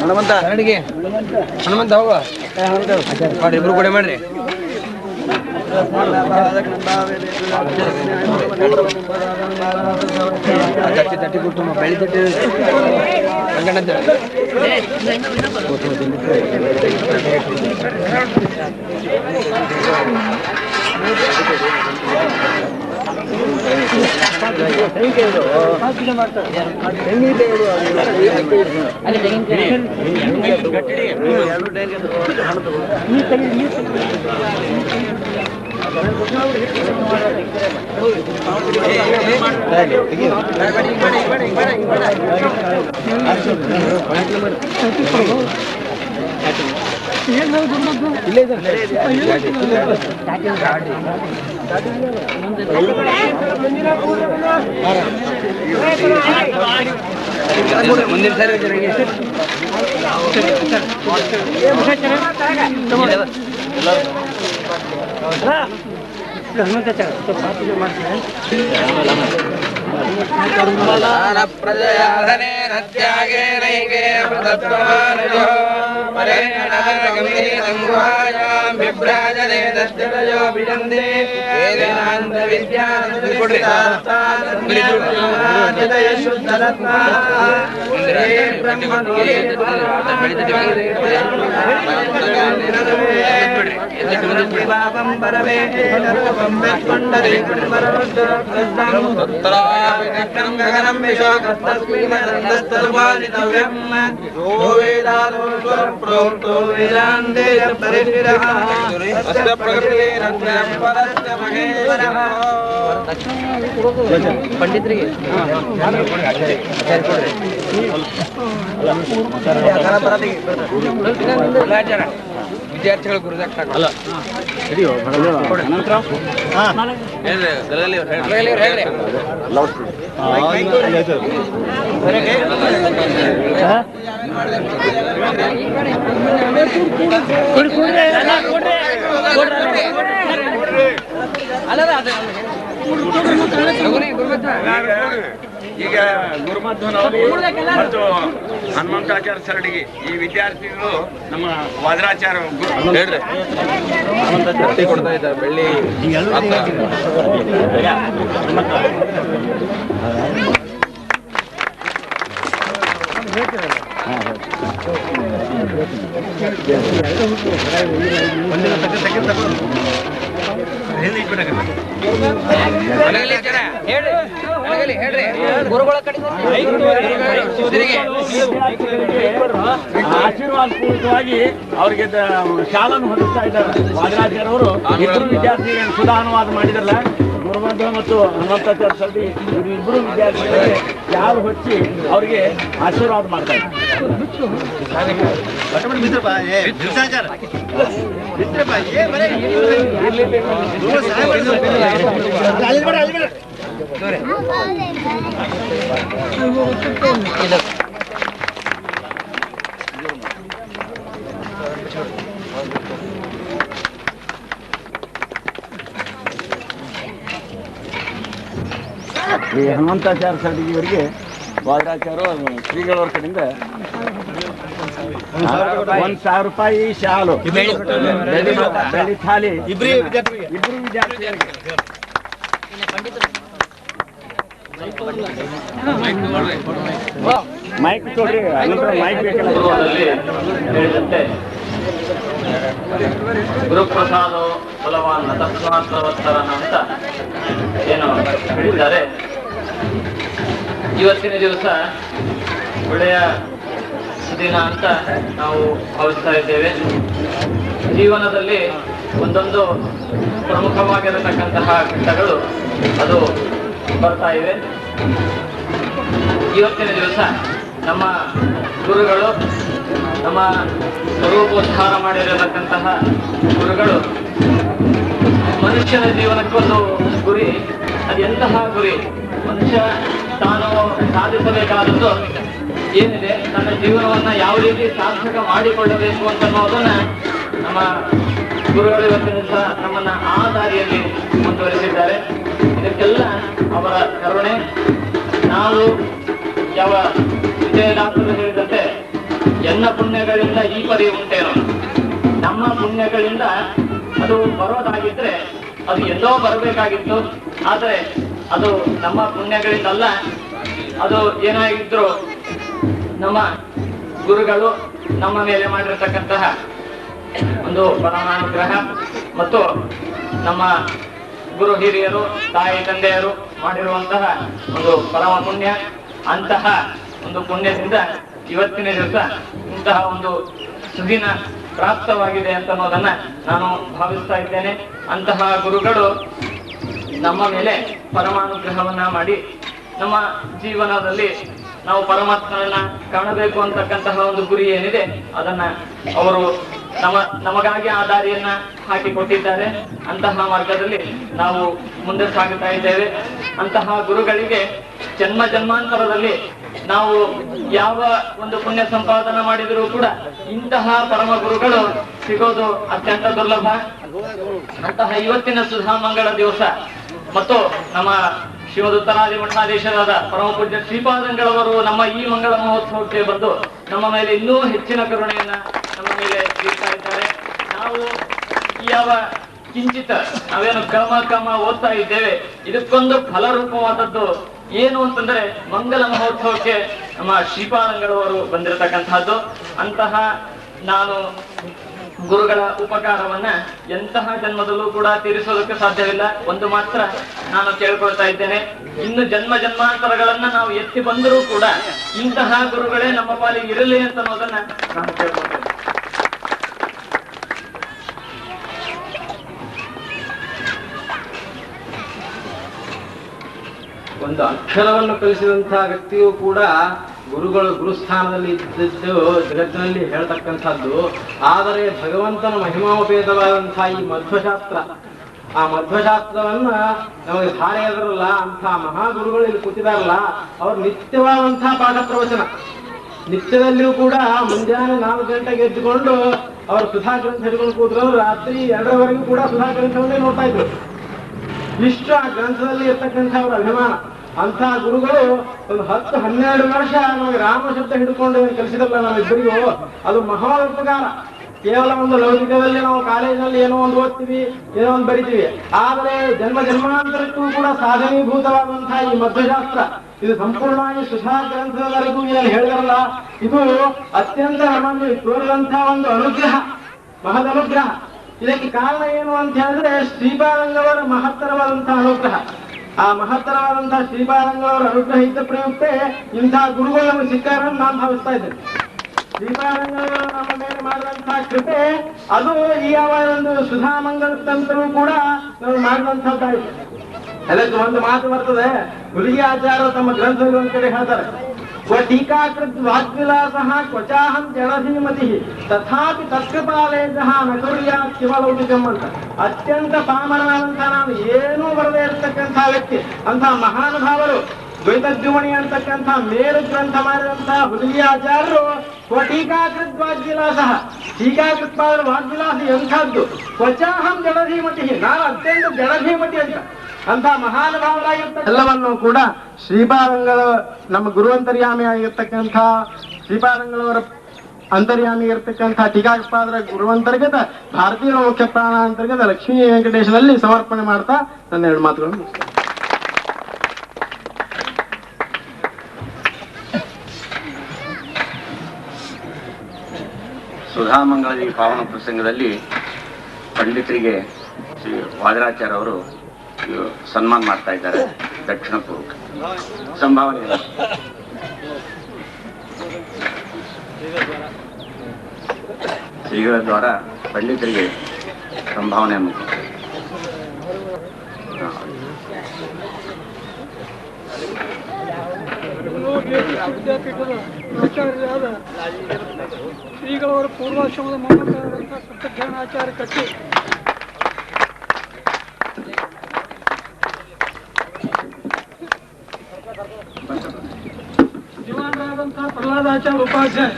S5: ಹನುಮಂತ ಹನುಮಂತ ಹೋಗುವ ಮಾಡಿ ಇಬ್ರು ಕೂಡ ಮಾಡ್ರಿ ತಟ್ಟಿ ಕೊಟ್ಟು ಬೆಳಿ ತಟ್ಟಿ ಮುಂದಿನ ಸರಿ ಪ್ರಜಯಾಧನೇನ ತ್ಯಾಗೇನೈಕೆ ಪ್ರದತ್ತಮಾನಯೋ ಪರೇಣಾಗಮೀನಂಗುಹಾಯಾಂ ವಿಭ್ರಾಜನೆ ದಶ್ಚರಯೋ ಬಿಜಂದೆ ವೇದಾಂತ ವಿದ್ಯಾನಂದೃತಾಸ್ತಾದಯ ಶುದ್ಧರತ್ನ ಪಾಪಂ ಪರವೇ ಗಗನಂ ವಿಶೋಕಸ್ತಸ್ಮಿನ್ನಸ್ತರ್ವಾದಿತವ್ಯಂ ಯೋ ವೇದಾದೋ ಪ್ರೋಕ್ತೋ ವೇದಾಂತೆ ಪರಿಶಿರಃ ಅಸ್ಯ ಪ್ರಕೃತಿರತ್ನ ಪರಸ್ಯ ಮಹೇಶ್ವರಃ. ಪಂಡಿತರಿಗೆ ವಿದ್ಯಾರ್ಥಿಗಳು ಗುರುದಾಗ್ತಾರೆ
S3: ಈಗ ಗುರುಮಧ್ವನವರು ಮತ್ತು ಹನುಮಂತಾಚಾರ್ಯ ಸರಡಿಗೆ ಈ ವಿದ್ಯಾರ್ಥಿಗಳು ನಮ್ಮ ವಾದರಾಚಾರ್ಯ
S5: ಹೇಳ್ರಿ ಕೊಡ್ತಾ ಇದ್ದಾರೆ ಬೆಳ್ಳಿ
S3: ಆಶೀರ್ವಾದ ಪೂರ್ವಕವಾಗಿ ಅವರಿಗೆ ಶಾಲನ್ನು ಹೊಂದಿಸ್ತಾ ಇದ್ದಾರೆ. ವಾದರಾಚಾರ್ಯವರು ಇಬ್ಬರು ವಿದ್ಯಾರ್ಥಿಗಳನ್ನು ಸುಧಾ ಅನುವಾದ ಮಾಡಿದ್ರಲ್ಲ, ಗುರುಮಧ್ವ ಮತ್ತು ಹನುಮಂತಾಚಾರ್ಯ ಸರಡಿ ಇಬ್ಬರು ವಿದ್ಯಾರ್ಥಿಗಳಿಗೆ ಶಾಲು ಹೊಚ್ಚಿ ಅವರಿಗೆ ಆಶೀರ್ವಾದ ಮಾಡ್ತಾ ಇದ್ದಾರೆ. ಈ ಹನುಮಂತಾಚಾರ್ಯ ಸರಡಿಗೆ ಇವರಿಗೆ ವಾದರಾಚಾರ್ಯ ಶ್ರೀಗಳವ್ರ ಕಡೆಯಿಂದ 1,000 ರೂಪಾಯಿ ಶಾಲು, ಬೆಳ್ಳಿ ಥಾಲಿ ಇಬ್ಬರು ವಿದ್ಯಾರ್ಥಿಗಳಿಗೆ. ಮೈಕ್ ಕೊಡ್ರಿ, ಮೈಕ್ ಬೇಕಲ್ಲ. ಗುರುಪ್ರಸಾದ ಫಲವಾನ್ ತತ್ಮಾತ್ರವತ್ತರನ ಅಂತ ಏನು ಹೇಳಿದ್ದಾರೆ. ಇವತ್ತಿನ ದಿವಸ ಒಳ್ಳೆಯ ದಿನ ಅಂತ ನಾವು ಭಾವಿಸ್ತಾ ಇದ್ದೇವೆ. ಜೀವನದಲ್ಲಿ ಒಂದೊಂದು ಪ್ರಮುಖವಾಗಿರತಕ್ಕಂತಹ ಘಟ್ಟಗಳು ಅದು ಬರ್ತಾ ಇವೆ. ಇವತ್ತಿನ ದಿವಸ ನಮ್ಮ ಗುರುಗಳು, ನಮ್ಮ ಸ್ವರೂಪೋದ್ಧಾರ ಮಾಡಿರತಕ್ಕಂತಹ ಗುರುಗಳು ಮನುಷ್ಯನ ಜೀವನಕ್ಕೊಂದು ಗುರಿ. ಅದೆಂತಹ ಗುರಿ? ಮನುಷ್ಯ ತಾನು ಸಾಧಿಸಬೇಕಾದದ್ದು ಏನಿದೆ, ತನ್ನ ಜೀವನವನ್ನ ಯಾವ ರೀತಿ ಸಾರ್ಥಕ ಮಾಡಿಕೊಳ್ಳಬೇಕು ಅಂತನ್ನೋದನ್ನ ನಮ್ಮ ಗುರುಗಳು ಇವತ್ತಿನ ದಿವಸ ನಮ್ಮನ್ನ ಆ ದಾರಿಯಲ್ಲಿ ಮುಂದುವರಿಸಿದ್ದಾರೆ. ಇದಕ್ಕೆಲ್ಲ ಅವರ ಕರುಣೆ. ನಾವು ಯಾವ ವಿಜಯದಾಸರು ಹೇಳಿದಂತೆ ಎನ್ನ ಪುಣ್ಯಗಳಿಂದ ಈ ಪರಿ ಉಂಟೇನೋ, ನಮ್ಮ ಪುಣ್ಯಗಳಿಂದ ಅದು ಬರೋದಾಗಿದ್ರೆ ಅದು ಎಲ್ಲೋ ಬರಬೇಕಾಗಿತ್ತು. ಆದರೆ ಅದು ನಮ್ಮ ಪುಣ್ಯಗಳಿಂದಲ್ಲ, ಅದು ಏನಾಗಿದ್ರು ನಮ್ಮ ಗುರುಗಳು ನಮ್ಮ ಮೇಲೆ ಮಾಡಿರತಕ್ಕಂತಹ ಒಂದು ಪರಮಾನುಗ್ರಹ ಮತ್ತು ನಮ್ಮ ಗುರು ಹಿರಿಯರು, ತಾಯಿ ತಂದೆಯರು ಮಾಡಿರುವಂತಹ ಒಂದು ಪರಮ ಪುಣ್ಯ. ಅಂತಹ ಒಂದು ಪುಣ್ಯದಿಂದ ಇವತ್ತಿನ ದಿವಸ ಇಂತಹ ಒಂದು ಸುದಿನ ಪ್ರಾಪ್ತವಾಗಿದೆ ಅಂತ ಅನ್ನೋದನ್ನ ನಾನು ಭಾವಿಸ್ತಾ ಇದ್ದೇನೆ. ಅಂತಹ ಗುರುಗಳು ನಮ್ಮ ಮೇಲೆ ಪರಮಾನುಗ್ರಹವನ್ನ ಮಾಡಿ ನಮ್ಮ ಜೀವನದಲ್ಲಿ ನಾವು ಪರಮಾತ್ಮನನ್ನ ಕಾಣಬೇಕು ಅಂತಕ್ಕಂತಹ ಒಂದು ಗುರಿ ಏನಿದೆ ಅದನ್ನ ಅವರು ನಮಗಾಗಿ ಆ ದಾರಿಯನ್ನ ಹಾಕಿಕೊಟ್ಟಿದ್ದಾರೆ. ಅಂತಹ ಮಾರ್ಗದಲ್ಲಿ ನಾವು ಮುಂದೆ ಸಾಗುತ್ತಾ ಇದ್ದೇವೆ. ಅಂತಹ ಗುರುಗಳಿಗೆ ಜನ್ಮ ಜನ್ಮಾಂತರದಲ್ಲಿ ನಾವು ಯಾವ ಒಂದು ಪುಣ್ಯ ಸಂಪಾದನೆ ಮಾಡಿದರೂ ಕೂಡ ಇಂತಹ ಪರಮ ಗುರುಗಳು ಸಿಗೋದು ಅತ್ಯಂತ ದುರ್ಲಭ.
S6: ಅಂತಹ ಇವತ್ತಿನ ಸುಧಾಮಂಗಳ ದಿವಸ ಮತ್ತು ನಮ್ಮ ಶಿವದುತ್ತರಾದಿ ಮಠಾಧೀಶರಾದ ಪರಮ ಪೂಜ್ಯ ಶ್ರೀಪಾದಂಗಳವರು ನಮ್ಮ ಈ ಮಂಗಳ ಮಹೋತ್ಸವಕ್ಕೆ ಬಂದು ನಮ್ಮ ಮೇಲೆ ಇನ್ನೂ ಹೆಚ್ಚಿನ ಕರುಣೆಯನ್ನ ನಮ್ಮ ಮೇಲೆ ಬೀರ್ತಾ ಇದ್ದಾರೆ. ನಾವು ಯಾವ ಕಿಂಚಿತ ನಾವೇನು ಕಮ ಓದ್ತಾ ಇದ್ದೇವೆ, ಇದಕ್ಕೊಂದು ಫಲರೂಪವಾದದ್ದು ಏನು ಅಂತಂದ್ರೆ ಮಂಗಲ ಮಹೋತ್ಸವಕ್ಕೆ ನಮ್ಮ ಶ್ರೀಪಾದಂಗಳವರು ಬಂದಿರತಕ್ಕಂತಹದ್ದು. ಅಂತಹ ನಾನು ಗುರುಗಳ ಉಪಕಾರವನ್ನ ಎಂತಹ ಜನ್ಮದಲ್ಲೂ ಕೂಡ ತೀರಿಸೋದಕ್ಕೆ ಸಾಧ್ಯವಿಲ್ಲ. ಒಂದು ಮಾತ್ರ ನಾನು ಕೇಳ್ಕೊಳ್ತಾ ಇದ್ದೇನೆ, ಇನ್ನು ಜನ್ಮ ಜನ್ಮಾಂತರಗಳನ್ನ ನಾವು ಎತ್ತಿ ಬಂದರೂ ಕೂಡ ಇಂತಹ ಗುರುಗಳೇ ನಮ್ಮ ಪಾಲಿಗೆ ಇರಲಿ ಅಂತ ಅನ್ನೋದನ್ನ ನಾನು ಕೇಳ್ಕೊಳ್ತೇನೆ.
S7: ಒಂದು ಅಕ್ಷರವನ್ನು ಕಲಿಸಿದಂತಹ ವ್ಯಕ್ತಿಯು ಕೂಡ ಗುರುಗಳು ಗುರುಸ್ಥಾನದಲ್ಲಿ ಇದ್ದದ್ದು ಜಗತ್ತಿನಲ್ಲಿ ಹೇಳ್ತಕ್ಕಂಥದ್ದು. ಆದರೆ ಭಗವಂತನ ಮಹಿಮಾಪೇತವಾದಂತಹ ಈ ಮಧ್ವಶಾಸ್ತ್ರ, ಆ ಮಧ್ವಶಾಸ್ತ್ರವನ್ನ ನಮಗೆ ಧಾರೆ ಎದರಲ್ಲ ಅಂತಹ ಮಹಾಗುರುಗಳು ಇಲ್ಲಿ ಕೂತಿದಾರಲ್ಲ, ಅವ್ರು ನಿತ್ಯವಾದಂತಹ ಪಾಠ ಪ್ರವಚನ. ನಿತ್ಯದಲ್ಲಿಯೂ ಕೂಡ ಮುಂಜಾನೆ 4 ಗಂಟೆಗೆ ಎದ್ದುಕೊಂಡು ಅವರು ಸುಧಾ ಗ್ರಂಥ ಹಿಡ್ಕೊಂಡು ಕೂತ್ಕೊಂಡು ರಾತ್ರಿ 2ರವರೆಗೂ ಕೂಡ ಸುಧಾ ಗ್ರಂಥವನ್ನೇ ನೋಡ್ತಾ ಇದ್ರು. ಇಷ್ಟು ಆ ಗ್ರಂಥದಲ್ಲಿ ಇರ್ತಕ್ಕಂಥ ಅವರ ಅಭಿಮಾನ. ಅಂತಹ ಗುರುಗಳು ಒಂದು 10-12 ವರ್ಷ ನಮಗೆ ರಾಮ ಶಬ್ದ ಹಿಡ್ಕೊಂಡು ಕಲಿಸಿದಲ್ಲ ನಾವಿಬ್ಬರಿಗೂ, ಅದು ಮಹಾ ಉಪಕಾರ. ಕೇವಲ ಒಂದು ಲೌಕಿಕದಲ್ಲಿ ನಾವು ಕಾಲೇಜಿನಲ್ಲಿ ಏನೋ ಒಂದು ಓದ್ತೀವಿ, ಏನೋ ಒಂದು ಬರಿತೀವಿ, ಆದರೆ ಜನ್ಮ ಜನ್ಮಾಂತರಕ್ಕೂ ಕೂಡ ಸಾಧನೀಭೂತವಾದಂತಹ ಈ ಮಧ್ವಶಾಸ್ತ್ರ, ಇದು ಸಂಪೂರ್ಣವಾಗಿ ಸುಧಾ ಗ್ರಂಥದವರೆಗೂ ಏನು ಹೇಳಿದಾರಲ್ಲ, ಇದು ಅತ್ಯಂತ ನಮಗೆ ತೋರಿದಂತಹ ಒಂದು ಅನುಗ್ರಹ, ಮಹದ್ ಅನುಗ್ರಹ. ಇದಕ್ಕೆ ಕಾರಣ ಏನು ಅಂತ ಹೇಳಿದ್ರೆ ಶ್ರೀಪಾದಂಗಳವರ ಮಹತ್ತರವಾದಂತಹ ಅನುಗ್ರಹ. ಆ ಮಹತ್ತರವಾದಂತಹ ಶ್ರೀಪಾದಂಗಳವರ ಅನುಗ್ರಹ ಇದ್ದ ಪ್ರಯುಕ್ತ ಇಂತಹ ಗುರುಗಳು ನಮಗೆ ಸಿಕ್ಕಾರನ್ನು ನಾನು ಭಾವಿಸ್ತಾ ಇದ್ದೇನೆ. ಶ್ರೀಪಾದಂಗಳವರು ನಮ್ಮ ಮೇಲೆ ಮಾಡಿದಂತಹ ಕೃಪೆ ಅದು ಈ ಯಾವ ಒಂದು ಸುಧಾಮಂಗಲ ತಂತ್ರವೂ ಕೂಡ ನಾವು ಮಾಡಿದಂತಹದ್ದಾಯಿತು. ಅದಕ್ಕೆ ಒಂದು ಮಾತು ಬರ್ತದೆ, ಹುಲಿಗೆ ಆಚಾರ್ಯರು ತಮ್ಮ ಗ್ರಂಥದಲ್ಲಿ ಒಂದ್ ಕಡೆ ಹೇಳ್ತಾರೆ, ಟೀಕಾಕೃತ್ ವಾಗ್ವಿಲಾಸಃ ಕ್ವಚಾಹಂ ಜಡಧೀಮತಿ ತಥಾಪಿ ತತ್ಕೃಪಾಲೇಜಃ ನಕುರ್ಯಾ ಶಿವಲೌಕಿಕಂ ಅಂತ. ಅತ್ಯಂತ ಪಾಮರನಾದಂತಹ ನಾನು ಏನೂ ಬರದೇ ಇರತಕ್ಕಂಥ ವ್ಯಕ್ತಿ, ಅಂತಹ ಮಹಾನುಭಾವರು ದ್ವೈತದ್ಯುಮಣಿ ಅಂತಕ್ಕಂಥ ಮೇರು ಗ್ರಂಥ ಮಾಡಿದಂತಹ ಹುಲಿಗೆ ಆಚಾರ್ಯರು ಟೀಕಾಕೃತ್ ವಾಗ್ವಿಲಾಸಃ, ಟೀಕಾಕೃತ್ಪಾದ ವಾಗ್ವಿಲಾಸ ಎಂಥದ್ದು, ಕ್ವಚಾಹಂ ಜಡಧೀಮತಿ, ನಾನು ಅತ್ಯಂತ ಜಡಧೀಮತಿ ಅಂತ ಮಹಾನುಭಾವರಾಗಿರ್ತ ಎಲ್ಲವನ್ನು ಕೂಡ ಶ್ರೀಪಾದಂಗಳ ನಮ್ಮ ಗುರುವಂತರ್ಯಾಮಿ ಆಗಿರ್ತಕ್ಕಂಥ ಶ್ರೀಪಾದಂಗಳವರ ಅಂತರ್ಯಾಮಿ ಇರ್ತಕ್ಕಂಥ ಟೀಕಾಕೃತ್ಪಾದರ ಗುರುವಂತರ್ಗತ ಭಾರತೀಯ ಮುಖ್ಯ ಪ್ರಾಣ ಅಂತರ್ಗತ ಲಕ್ಷ್ಮೀ ವೆಂಕಟೇಶನಲ್ಲಿ ಸಮರ್ಪಣೆ ಮಾಡ್ತಾ ನನ್ನ 2 ಮಾತುಗಳನ್ನು
S8: ಸುಧಾಮಂಗಳ ಈ ಪಾವನ ಪ್ರಸಂಗದಲ್ಲಿ ಪಂಡಿತರಿಗೆ ಶ್ರೀ ವಾದರಾಚಾರ್ಯ ಅವರು ಸನ್ಮಾನ ಮಾಡ್ತಾ ಇದ್ದಾರೆ. ದಕ್ಷಿಣ ಪೂರ್ವಕ ಸಂಭಾವನೆ ಶ್ರೀಗಳ ದ್ವಾರ ಪಂಡಿತರಿಗೆ ಸಂಭಾವನೆಯನ್ನು
S4: ವಿದ್ಯಾಪೀಠದ ಆಚಾರ್ಯರಾದ ಶ್ರೀಗಳವರ ಪೂರ್ವಾಶ್ರಮದ ಮೊಮ್ಮಕ್ಕಳಾದಂತಹ ಸತ್ಯಜ್ಞಾನಾಚಾರ್ಯ ಕಟ್ಟಿ ದಿವಾನರಾದಂತಹ ಪ್ರಹ್ಲಾದಾಚಾರ್ಯ ಉಪಾಧ್ಯಾಯ,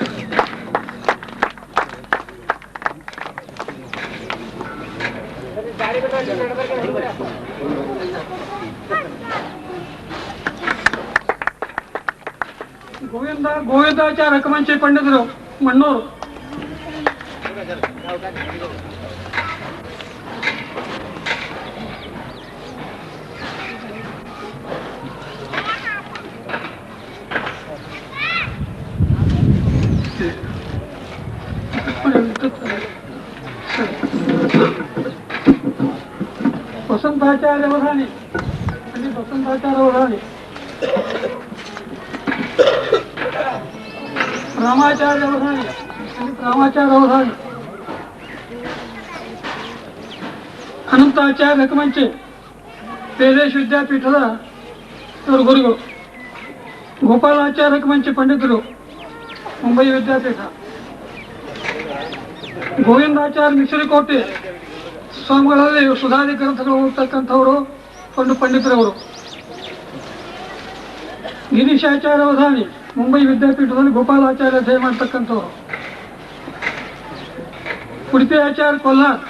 S4: ಗೋವಿಂದಾಚಾರ್ಯ ರಕಮಂಚಿ ಪಂಡಿತರು ಮಣ್ಣೂರು, ವಸಂತಾಚಾರ್ಯ ಅವಧಾನಿ, ಪಂಡಿತ್ ವಸಂತಾಚಾರ್ಯ ಅವಧಾನಿ, ರಾಮಾಚಾರ್ಯ ಅವಧಾನಿ, ಪಂಡಿತ್ ರಾಮಾಚಾರ್ಯ ಅವಧಾನಿ, ಅನಂತಾಚಾರ್ಯ ರಕಮಂಚಿ ವೇದೇಶ್ ವಿದ್ಯಾಪೀಠದ ಇವರು ಗುರುಗಳು, ಗೋಪಾಲಾಚಾರ್ಯ ರಕಮಂಚಿ ಪಂಡಿತರು ಮುಂಬೈ ವಿದ್ಯಾಪೀಠ, ಗೋವಿಂದಾಚಾರ್ಯ ಮಿಶ್ರಿಕೋಟೆ ಸ್ವಾಮಿಗಳಲ್ಲಿ ಸುಧಾದಿ ಗ್ರಂಥಗಳು ಓದ್ತಕ್ಕಂಥವರು ಪಂಡಿತರವರು, ಗಿರೀಶಾಚಾರ್ಯ ಅವಧಾನಿ ಮುಂಬೈ ವಿದ್ಯಾಪೀಠದಲ್ಲಿ ಗೋಪಾಲಾಚಾರ್ಯ ಅಧ್ಯಯನ ಮಾಡ್ತಕ್ಕಂಥವ್ರು, ಉಡುಪಿ ಆಚಾರ್ಯ ಕೊಲ್ಹಾರ್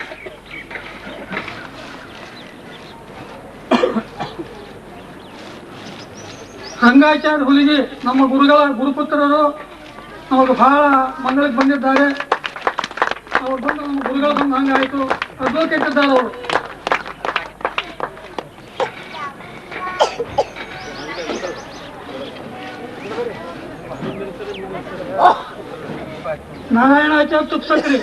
S4: ರಂಗಾಚಾರ್ಯ ಹುಲಿಗೆ ನಮ್ಮ ಗುರುಗಳ ಗುರುಪುತ್ರರು ನಮಗೆ ಬಹಳ ಮಂಗಳಕ್ಕೆ ಬಂದಿದ್ದಾರೆ. ಅವ್ರು ಬಂದು ನಮ್ಮ ಗುರುಗಳು ಬಂದು ಹಂಗಾಯಿತು ಅಡ್ವೊಕೇಟ್ ಇದ್ದಾರೆ ಅವರು. ನಾರಾಯಣಾಚಾರ್ಯ ತುಪ್ಸಕ್ರಿ,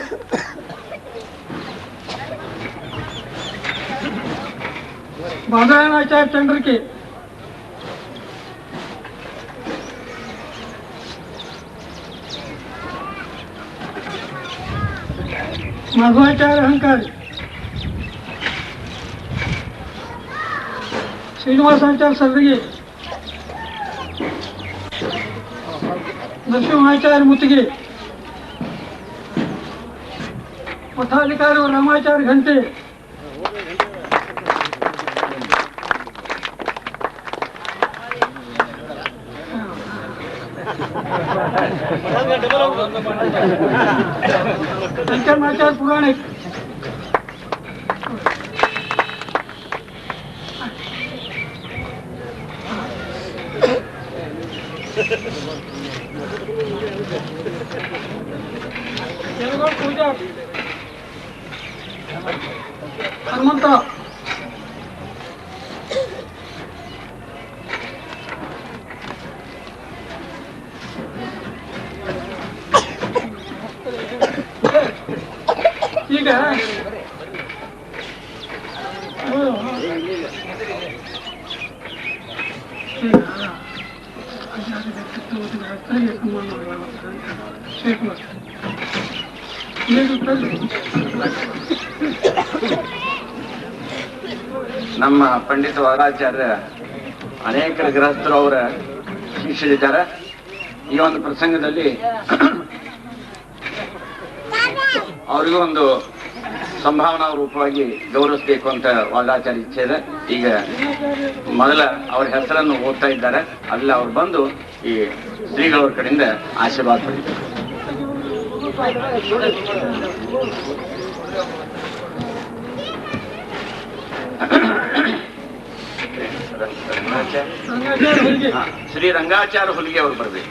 S4: ಬಾದರಾಯಣಾಚಾರ್ಯ ಚಂದ್ರಕಿ, ಮಧ್ವಾಚಾರ್ಯ ಅಹಂಕಾರಿ, ಶ್ರೀನಿವಾಸಾಚಾರ್ಯ ಸರ್ರಿಗೆ, ನರಸಿಂಹಾಚಾರ್ಯ ಮುತ್ತಿಗೆ, ಮಠಾಧಿಕಾರಿ ರಾಮಾಚಾರ್ಯ ಘಂಟೆ, ಶಂಕರನಾಚಾರ್ಯ ಪುರಾಣಿಕ್, ಪೂಜಾ ಹನುಮಂತ, ಈಗ
S8: ನಮ್ಮ ಪಂಡಿತ ವರದಾಚಾರ್ಯ ಅನೇಕರ ಗೃಹಸ್ಥರು ಅವರ ಶಿಷ್ಯರಿದ್ದಾರೆ. ಈ ಒಂದು ಪ್ರಸಂಗದಲ್ಲಿ ಅವರಿಗೂ ಒಂದು ಸಂಭಾವನಾ ರೂಪವಾಗಿ ಗೌರವಿಸಬೇಕು ಅಂತ ವರದಾಚಾರ್ಯ ಇಚ್ಛೆ ಇದೆ. ಈಗ ಮೊದಲ ಅವರ ಹೆಸರನ್ನು ಓದ್ತಾ ಇದ್ದಾರೆ. ಅಲ್ಲಿ ಅವ್ರು ಬಂದು ಈ ಶ್ರೀಗಳವ್ರ ಕಡೆಯಿಂದ ಆಶೀರ್ವಾದ ಪಡಿತಾರೆ. ಶ್ರೀ ರಂಗಾಚಾರ್ಯ ಹುಲಿಗೆ ಅವರು ಬರಬೇಕು.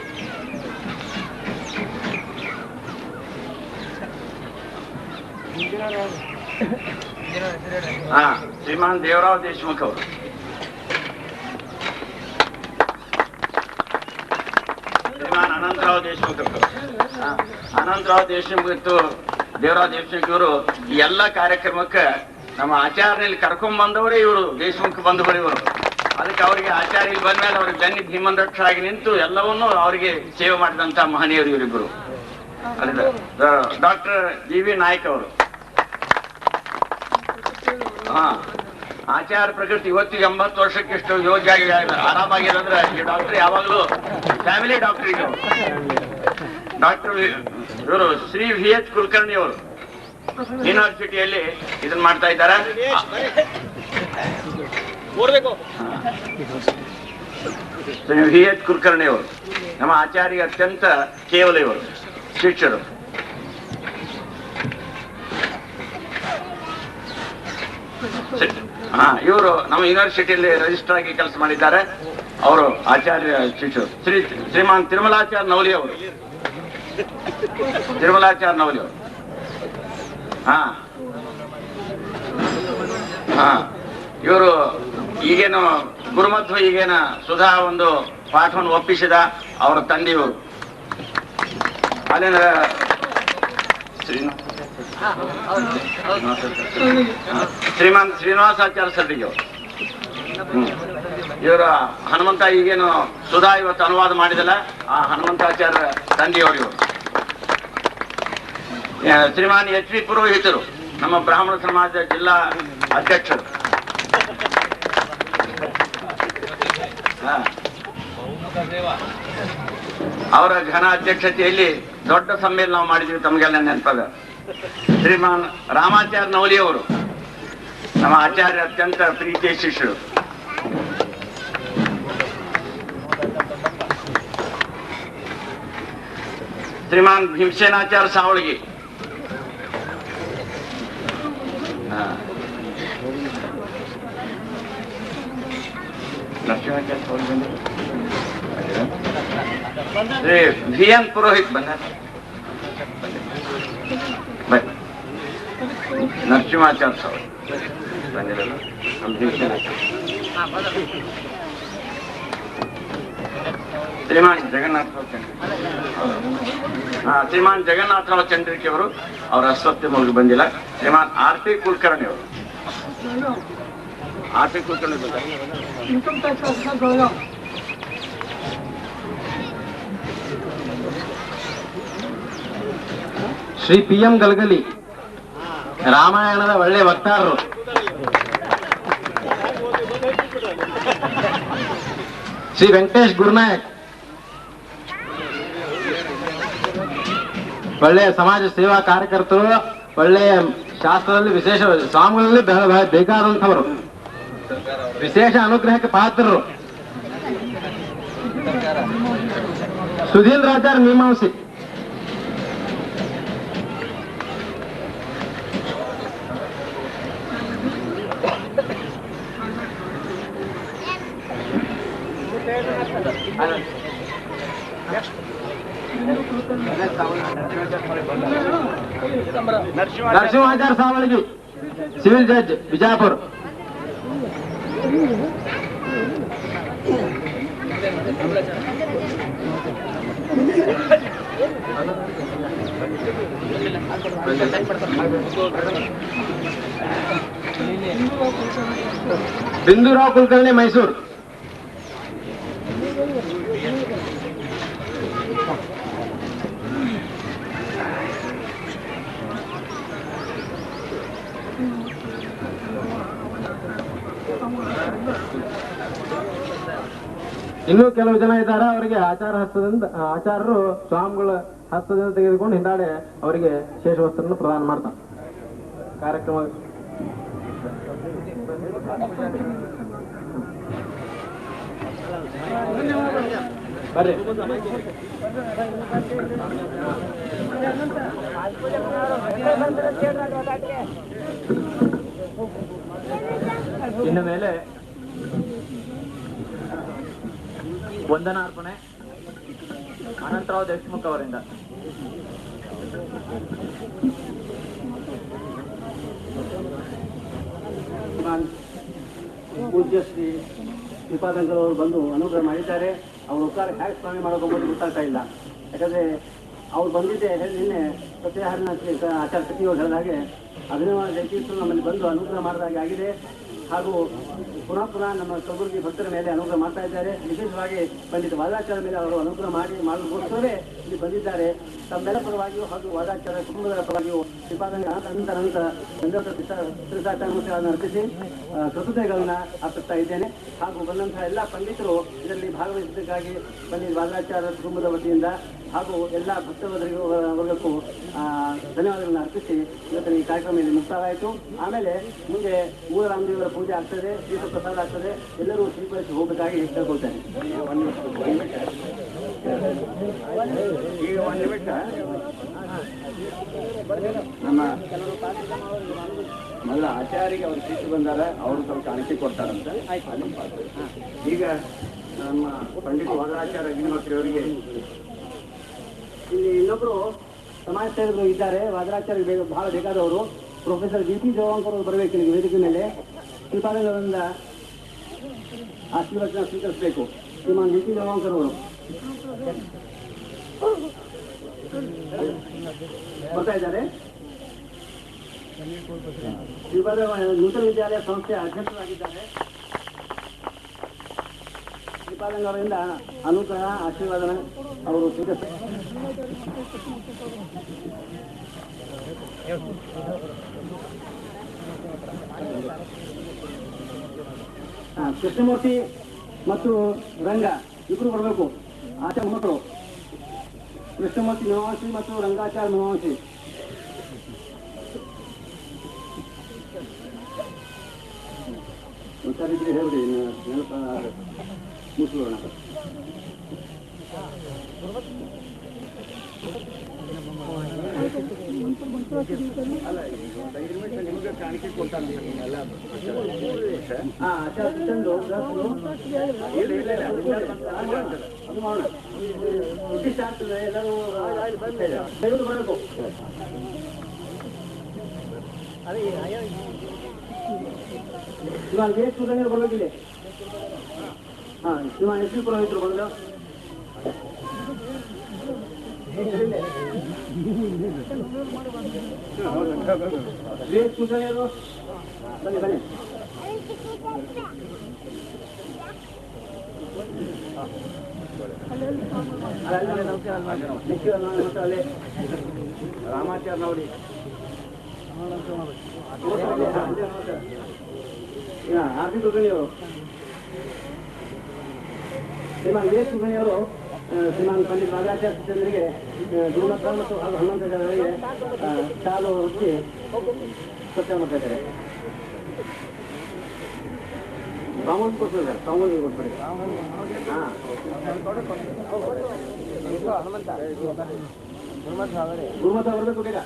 S8: ಶ್ರೀಮಾನ್ ದೇವರಾವ್ ದೇಶಮುಖ್ ಅವರು, ಶ್ರೀಮಾನ್ ಅನಂತರಾವ್ ದೇಶಮುಖ್ ಅವರು. ಅನಂತರಾವ್ ದೇಶಮುಖ್ ಇತ್ತು ದೇವರಾವ್ ದೇಶಮುಖ್ ಇವರು ಈ ಎಲ್ಲ ಕಾರ್ಯಕ್ರಮಕ್ಕೆ ನಮ್ಮ ಆಚಾರ್ಯಲ್ಲಿ ಕರ್ಕೊಂಡ್ ಬಂದವರೇ ಇವರು, ದೇಶಮುಖ್ ಬಂದವರು ಇವರು. ಅದಕ್ಕೆ ಅವರಿಗೆ ಆಚಾರ್ಯ ಇಲ್ಲಿ ಬಂದ್ಮೇಲೆ ಅವ್ರಿಗೆ ಬೆನ್ನಿ ಭೀಮಂದಕ್ಷರಾಗಿ ನಿಂತು ಎಲ್ಲವನ್ನೂ ಅವರಿಗೆ ಸೇವೆ ಮಾಡಿದಂತ ಮಹನೀಯರು ಇವರಿಬ್ಬರು. Doctor GV. ನಾಯ್ಕ್ ಅವರು. ಆಚಾರ್ಯ ಪ್ರಕೃತಿ ಇವತ್ತಿಗೆ 80 ವರ್ಷಕ್ಕೆ ಎಷ್ಟು ಯೋಗ್ಯಾಗಿ ಆರಾಮಾಗಿರೋದ್ರೆ ಈ ಡಾಕ್ಟರ್ ಯಾವಾಗಲೂ ಫ್ಯಾಮಿಲಿ ಡಾಕ್ಟರ್. ಈಗ ಡಾಕ್ಟರ್ ಇವರು ಶ್ರೀ ವಿ.ಎಚ್. ಕುಲಕರ್ಣಿ ಅವರು ಯೂನಿವರ್ಸಿಟಿಯಲ್ಲಿ ಇದನ್ನ ಮಾಡ್ತಾ ಇದ್ದಾರೆ. ಶ್ರೀ ವಿ.ಎಚ್. ಕುಲಕರ್ಣಿ ಅವರು ನಮ್ಮ ಆಚಾರ್ಯ ಅತ್ಯಂತ ಕೇವಲ ಇವರು ಶಿಕ್ಷರು. ಇವರು ನಮ್ಮ ಯೂನಿವರ್ಸಿಟಿಯಲ್ಲಿ ರಿಜಿಸ್ಟರ್ ಆಗಿ ಕೆಲಸ ಮಾಡಿದ್ದಾರೆ. ಅವರು ಆಚಾರ್ಯ ಶಿಕ್ಷರು. ಶ್ರೀಮಾನ್ ತಿರುಮಲಾಚಾರ್ಯ ನವಲಿ ಅವರು. ತಿರುಮಲಾಚಾರ್ಯ ನವಲಿ ಅವರು ಇವರು ಈಗೇನು ಗುರುಮಧ್ವ ಈಗೇನ ಸುಧಾ ಒಂದು ಪಾಠವನ್ನು ಒಪ್ಪಿಸಿದ ಅವರ ತಂದೆಯವರು. ಅಲ್ಲಿನ ಶ್ರೀಮಾನ್ ಶ್ರೀನಿವಾಸಾಚಾರ್ಯ ಸರ್ರಿಗೆ ಅವರು. ಇವರ ಹನುಮಂತ ಈಗೇನು ಸುಧಾ ಇವತ್ತು ಅನುವಾದ ಮಾಡಿದಲ್ಲ ಆ ಹನುಮಂತಾಚಾರ್ಯ ತಂದೆಯವರು ಇವರು. ಶ್ರೀಮಾನ್ ಎಚ್ ವಿ ಪುರೋಹಿತರು ನಮ್ಮ ಬ್ರಾಹ್ಮಣ ಸಮಾಜದ ಜಿಲ್ಲಾ ಅಧ್ಯಕ್ಷರು. ಅವರ ಘನ ಅಧ್ಯಕ್ಷತೆಯಲ್ಲಿ ದೊಡ್ಡ ಸಮ್ಮೇಳನ ನಾವು ಮಾಡಿದ್ವಿ, ತಮಗೆಲ್ಲ ನೆನಪದ. ಶ್ರೀಮಾನ್ ರಾಮಾಚಾರ್ಯ ನವಲಿ ಅವರು ನಮ್ಮ ಆಚಾರ್ಯ ಅತ್ಯಂತ ಪ್ರೀತಿಯ ಶಿಷ್ಯರು. ಶ್ರೀಮಾನ್ ಭೀಮಸೇನಾಚಾರ್ಯ ಸಾವಳಗಿ. ನರಸಿಂಹಾಚಾರ್ಯ ಸಾವಳಗಿ ಬಿ ಎನ್ ಪುರೋಹಿತ್ ಬಂದ ಬನ್ನಿ. ನರಸಿಂಹಾಚಾರ್ಯ ಸ್ವಾಮಿ ಬಂದಿರಲ್ಲ. ಶ್ರೀಮಾನ್ ಜಗನ್ನಾಥರಾವ್ ಶ್ರೀಮಾನ್ ಜಗನ್ನಾಥರಾವ್ ಚಂದ್ರಿಕೆ ಅವರು ಅವರ ಅಸ್ವಸ್ಥತೆ ಮೂಲಕ ಬಂದಿಲ್ಲ. ಶ್ರೀಮಾನ್ ಆರ್ ಪಿ ಕುಲಕರ್ಣಿ ಅವರು
S4: income tax officer Belgaum.
S7: Shri P M Galagali ರಾಮಾಯಣದ ಒಳ್ಳೆ ವಕ್ತಾರರು. ಶ್ರೀ ವೆಂಕಟೇಶ್ ಗುರುನಾಯಕ್ ಒಳ್ಳೆಯ ಸಮಾಜ ಸೇವಾ ಕಾರ್ಯಕರ್ತರು, ಒಳ್ಳೆಯ ಶಾಸ್ತ್ರದಲ್ಲಿ ವಿಶೇಷ ಸ್ವಾಮಿಗಳಲ್ಲಿ ಬೇಕಾದಂಥವರು, ವಿಶೇಷ ಅನುಗ್ರಹಕ್ಕೆ ಪಾತ್ರರು. ಸುಧೀಲ್ ರಾಜಾರ್ ಮೀಮಾಂಸಿ. Narasimhacharya Savalagi civil judge Bijapur. ಬಿಂದುರಾವ್ ಕುಲಕರ್ಣಿ ಮೈಸೂರು. ಇನ್ನೂ ಕೆಲವು ಜನ ಇದ್ದಾರೆ, ಅವರಿಗೆ ಆಚಾರ್ಯರು ಸ್ವಾಮಿಗಳ ಹಸ್ತದಿಂದ ತೆಗೆದುಕೊಂಡು ಹಿಂದಾಡೆ ಅವರಿಗೆ ಶೇಷ ವಸ್ತ್ರವನ್ನು ಪ್ರದಾನ ಮಾಡ್ತಾರೆ. ಕಾರ್ಯಕ್ರಮ ಬರ್ರಿ. ಇನ್ನು ಮೇಲೆ ವಂದನಾರ್ಪಣೆ ಅನಂತರಾವ್ ದೇಶಮುಖ್ ಅವರಿಂದ.
S9: ಪೂಜ್ಯ ಶ್ರೀ ಶ್ರೀಪಾದಂಕರವರು ಬಂದು ಅನುಗ್ರಹ ಮಾಡಿದ್ದಾರೆ. ಅವ್ರ ಉಪಕಾರ ಹ್ಯಾಕ್ ಸ್ವಾಮಿ ಮಾಡೋದು ಗೊತ್ತಾಗ್ತಾ ಇಲ್ಲ. ಯಾಕಂದರೆ ಅವ್ರು ಬಂದಿದ್ದೆ ನಿನ್ನೆ ಸತ್ಯಹಾರನ ಆಚಾರ್ಯ ಸಚಿವರು ಹೇಳಿದ ಹಾಗೆ ಅಭಿನವ ಜಯತೀರ್ಥರು ನಮ್ಮಲ್ಲಿ ಬಂದು ಅನುಗ್ರಹ ಮಾಡಿದಾಗೆ ಆಗಿದೆ. ಹಾಗೂ ಪುನಃ ನಮ್ಮ ಕಲಬುರಗಿ ಭಕ್ತರ ಮೇಲೆ ಅನುಗ್ರಹ ಮಾಡ್ತಾ ಇದ್ದಾರೆ. ವಿಶೇಷವಾಗಿ ಪಂಡಿತ ವಾದಾಚಾರ್ಯ ಮೇಲೆ ಅವರು ಅನುಗ್ರಹ ಮಾಡೋದಕ್ಕೋಸ್ಕರವೇ ಇಲ್ಲಿ ಬಂದಿದ್ದಾರೆ. ತಮ್ಮೆಲ್ಲ ಪರವಾಗಿಯೂ ಹಾಗೂ ವಾದಾಚಾರ್ಯ ಕುಟುಂಬದ ಪರವಾಗಿಯೂ ಶ್ರೀಪಾದಂಗ ಅನಂತರ ತ್ರಿಸಾಚಾರಗಳನ್ನು ಅರ್ಪಿಸಿ ಕೃತಜ್ಞತೆಗಳನ್ನು ಅರ್ಪಿಸ್ತಾ ಇದ್ದೇನೆ. ಹಾಗೂ ಬಂದಂತಹ ಎಲ್ಲ ಪಂಡಿತರು ಇದರಲ್ಲಿ ಭಾಗವಹಿಸಿದ್ದಕ್ಕಾಗಿ ಪಂಡಿತ ವಾದಾಚಾರ್ಯ ಕುಟುಂಬದ ವತಿಯಿಂದ ಹಾಗೂ ಎಲ್ಲ ಭಕ್ತವರ್ಗಕ್ಕೂ ಧನ್ಯವಾದಗಳನ್ನು ಅರ್ಪಿಸಿ ಇವತ್ತಿನ ಈ ಕಾರ್ಯಕ್ರಮದಲ್ಲಿ ಮುಕ್ತಾಯವಾಯಿತು. ಆಮೇಲೆ ಮುಂದೆ ಮೂಲ ರಾಮದೇವರ ಪೂಜೆ ಆಗ್ತದೆ, ತೀರ್ಥ ಪ್ರಸಾದ ಆಗ್ತದೆ. ಎಲ್ಲರೂ ಸ್ವೀಕರಿಸಿ ಹೋಗಬೇಕಾಗಿ ಕೇಳ್ಕೊಳ್ತೇನೆ.
S8: ಈಗ ಒಂದು ನಿಮಿಷ ನಮ್ಮ ಮೊದಲ ಆಚಾರ್ಯರಿಗೆ ಅವರು ಶಿಷ್ಯ ಬಂದಾರ, ಅವರು ಸ್ವಲ್ಪ ಕಾಣಿಕೆ ಕೊಡ್ತಾರಂತ. ಈಗ ನಮ್ಮ ಪಂಡಿತ ವಾದರಾಚಾರ್ಯ ಅಗ್ನಿಹೋತ್ರಿ ಅವರಿಗೆ
S9: ಇಲ್ಲಿ ಇನ್ನೊಬ್ರು ಸಮಾಜ ಸೇವಕರು ಇದ್ದಾರೆ. ವಾದರಾಚಾರ್ಯ ಬಹಳ ಬೇಕಾದವರು ಪ್ರೊಫೆಸರ್ ವಿ ಪಿ ದೇವಾಂಕರ್ ಅವರು ಬರಬೇಕು ಇಲ್ಲಿ ವೇದಿಕೆ ಮೇಲೆ. ಶ್ರೀಪಾದಂಗರಿಂದ ಆಶೀರ್ವಚನ ಸ್ವೀಕರಿಸಬೇಕು. ಶ್ರೀಮಾನ್ ವಿ ಪಿ ದೇವಾಂಕರ್ ಅವರು ಬರ್ತಾ ಇದ್ದಾರೆ. ಶ್ರೀಪಾದ ನೂತನ ವಿದ್ಯಾಲಯ ಸಂಸ್ಥೆಯ ಅಧ್ಯಕ್ಷರಾಗಿದ್ದಾರೆ. ಶ್ರೀಪಾದಂಗ ಅವರಿಂದ ಅನುಗ್ರಹ ಆಶೀರ್ವಾದನ ಅವರು ಸ್ವೀಕರಿಸ. ಕೃಷ್ಣಮೂರ್ತಿ ಮತ್ತು ರಂಗ ಇಬ್ಬರು ಬರಬೇಕು. ಆಚಾರ್ಯ ಮಕ್ಕಳು ಕೃಷ್ಣಮೂರ್ತಿ ಮೀಮಾಂಸಿ ಮತ್ತು ರಂಗಾಚಾರ್ಯ ಮೀಮಾಂಸಿ. ಒಂದ್ಸರಿ ಹೇಳ್ಬಿಡಿ, ನೆನಪ ಮುಗಿಸ್ಕೊಳ್ಳೋಣ.
S8: ನಿಮಗೆ ಕಾಣಿಕೆ ಕೊಡ್ತಾನೆ
S9: ಆಚಾರ್ಯ ಇಷ್ಟ ಆಗ್ತದೆ ಎಲ್ಲರೂ ತೆಗೆದು ಬರಬೇಕು. ಇವಾಗ ದೇಶ ಸುಧಾರಣೆ ಬರಬೇಕಿದೆ. ಹಾಂ, ಇವಾಗ ಎಷ್ಟು ಪುರೋಹಿತರು ಬಂದರು? ದೇಶ ಸುಧಾರಣೆಯರು ಬನ್ನಿ ಬನ್ನಿ. ರಾಮಾಚಾರ ನೋಡಿ ಆರ್ತಿ ಕುಲಕರ್ಣಿಯವರು, ಶ್ರೀಮಾನ್ ವಿವೇಕ್ ಕುಲಕರ್ಣಿಯವರು ಶ್ರೀಮಾನ್ ಪಂಡಿತ್ ರಾಜಾಚಾರ್ಯ ಚಂದ್ರಿಗೆ ಗುರುಮಠ ಮತ್ತು ಹಾಗೂ ಹನುಮಂತರಿಗೆ ಶಾಲು ಹಚ್ಚಿ ಸತ್ಯ ಮಾಡ್ತಾ ಇದ್ದಾರೆ. ಸಾಮಾನ್ಯ ಕೊಡ್ತಾರೆ ಸರ್, ಸಾಮಾನ್ಯ ಕೊಡ್ತಾರೆ. ಹಾಂ, ಗುರುಮಠ ಬರಬೇಕು ಬೇಗ.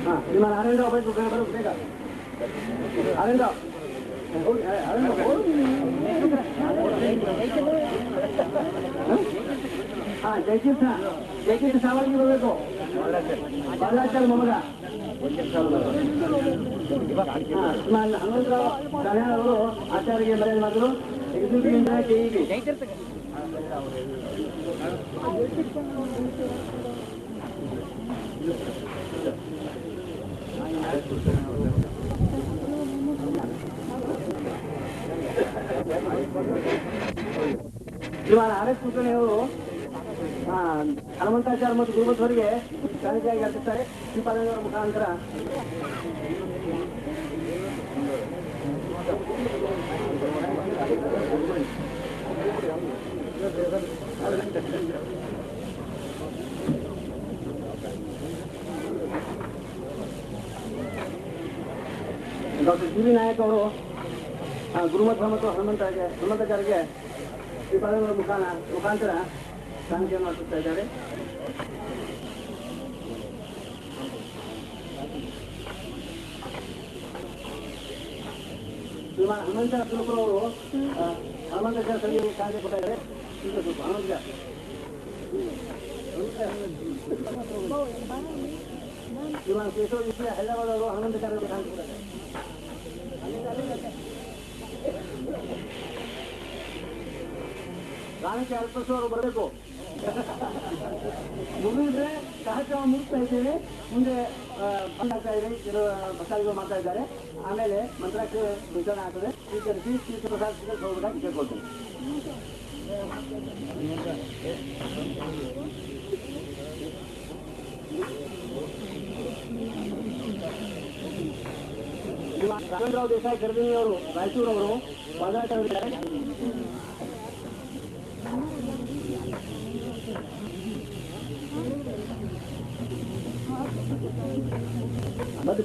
S9: ಹಾಂ, ಶ್ರೀಮಾನ್ ಆರೇಂದ್ರ ಬೇಕು, ಬೇಗ ಬರಬೇಕು ಬೇಗ. ಆರೇಂದ್ರ ಹಾಂ, ಜಯಕೀರ್ಥ ಸಾವರ್ಗಿ ಬರಬೇಕು. ಬಾಲಾಚಾರ ಮೊಮ್ಮಗ. ಹನುಮಂತರಾವ್ ಕಲ್ಯಾಣ ಅವರು ಆಚಾರ್ಯಗೆ ಮರ್ಯಾದೆ ಮಾಡಿದ್ರು. Executive engineer KEB. Shriman R S Kulkarni ಅವರು ಹನುಮಂತಾಚಾರ್ಯ ಮತ್ತು ಗುರುಮಠವರಿಗೆ ಕಾಣಿಕೆಯಾಗಿ ಅರ್ಪಿಸ್ತಾರೆ. ಶ್ರೀಪಾದಂಗಳವರ ಮುಖಾಂತರ ಡಾಕ್ಟರ್ ಜಿ ವಿ ನಾಯಕ್ ಅವರು ಗುರುಮಠ ಮತ್ತು ಹನುಮಂತಾಚಾರ್ಯಗೆ ಶ್ರೀಪಾದಂಗಳ ಮುಖಾಂತರ ಕಾಣಿಕೆಯನ್ನು ಅರ್ಪಿಸ್ತಾ ಇದ್ದಾರೆ. ಶ್ರೀಮಾನ್ ಹನುಮಂತ ಸುಲಭರು ಅವರು ಹನುಮಂತಾಚಾರ್ಯ ಸಭೆಗೆ ಕಾಣಿಕೆ ಕೊಡ್ತಾ ಇದ್ದಾರೆ. ಶ್ರೀಮಾನ್ ಕೇಶವ ವಿಷಯ ಹೈದರಾಬಾದ್ ಅವರು ಹನುಮಂತಾಚಾರ್ಯರಿಗೆ ಕಾಣಿಕೆ ಕೊಡ್ತಾರೆ. ಕಾಣಿಕೆ ಅರ್ಪಿಸುವವರು ಬರಬೇಕು. ಮುಗಿದ್ರೆ ಕಾರ್ಯಕ್ರಮ ಮುಗಿಸ್ತಾ ಇದ್ದೇವೆ. ಮುಂದೆ ಬಂದಾಗ್ತಾ ಇದೆ, ಕೆಲವು ಭಕ್ತಾದಿಗಳು ಮಾಡ್ತಾ ಇದ್ದಾರೆ. ಆಮೇಲೆ ಮಂತ್ರಾಕ್ಷರ ವಿತರಣೆ ಆಗ್ತದೆ. ಸ್ವೀಕರಿಸಿ ತೀರ್ಥ ಪ್ರಸಾದ ಸ್ವೀಕರಿಸಿ ಹೋಗ್ಬೇಕಾಗಿ ಕೇಳ್ಕೊಳ್ತೇನೆ. ರಾಘವೇಂದ್ರರಾವ್ ದೇಸಾಯಿ ಗರ್ಭಿಣಿ ಅವರು ರಾಯಚೂರವರು ಪಾದಯಾತ್ರೆ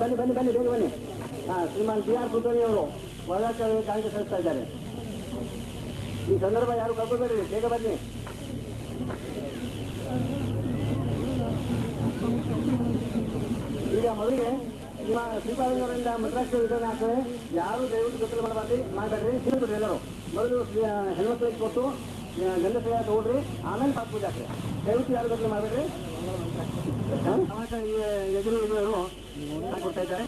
S9: ಬನ್ನಿ ಬನ್ನಿ ಬನ್ನಿ ಬೇಗ ಬನ್ನಿ. ಹಾಂ, ಶ್ರೀಮಾನ್ ಬಿ ಆರ್ ಕುಲಕರ್ಣಿ ಅವರು ಪಾದಯಾತ್ರೆ ಕಾಣಿಕೆ ಸಲ್ಲಿಸ್ತಾ ಇದ್ದಾರೆ. ಈ ಸಂದರ್ಭ ಯಾರು ಕಳ್ಕೊಬೇಡ್ರಿ, ಬೇಗ ಬನ್ನಿ. ಈಗ ಮೊದಲಿಗೆ ನಿಮ್ಮ ಶ್ರೀಪಾದಂಗಳವರಿಂದ ಮಂತ್ರಾಕ್ಷರ ವಿತರಣೆ ಆಗ್ತದೆ. ಯಾರು ದಯವಿಟ್ಟು ಗೊತ್ತಿಲ್ಲ ಮಾಡಬೇಡ್ರಿ, ಸಿಗ್ಬಿಡ್ರಿ ಎಲ್ಲರೂ. ಮೊದಲು ಹೆಣ್ಮಕ್ಳಿಗೆ ಕೊಟ್ಟು ಗಂಡಸರ ತಗೊಳ್ರಿ, ಆಮೇಲೆ ಪಾಠ ಪೂಜೆ ಆಗ್ತದೆ. ದಯವಿಟ್ಟು ಯಾರು ಗೊತ್ತಿಲ್ಲ ಮಾಡಬೇಡ್ರಿ. ಯಜಮಾನರು ಕೊಡ್ತಾ ಇದ್ದಾರೆ.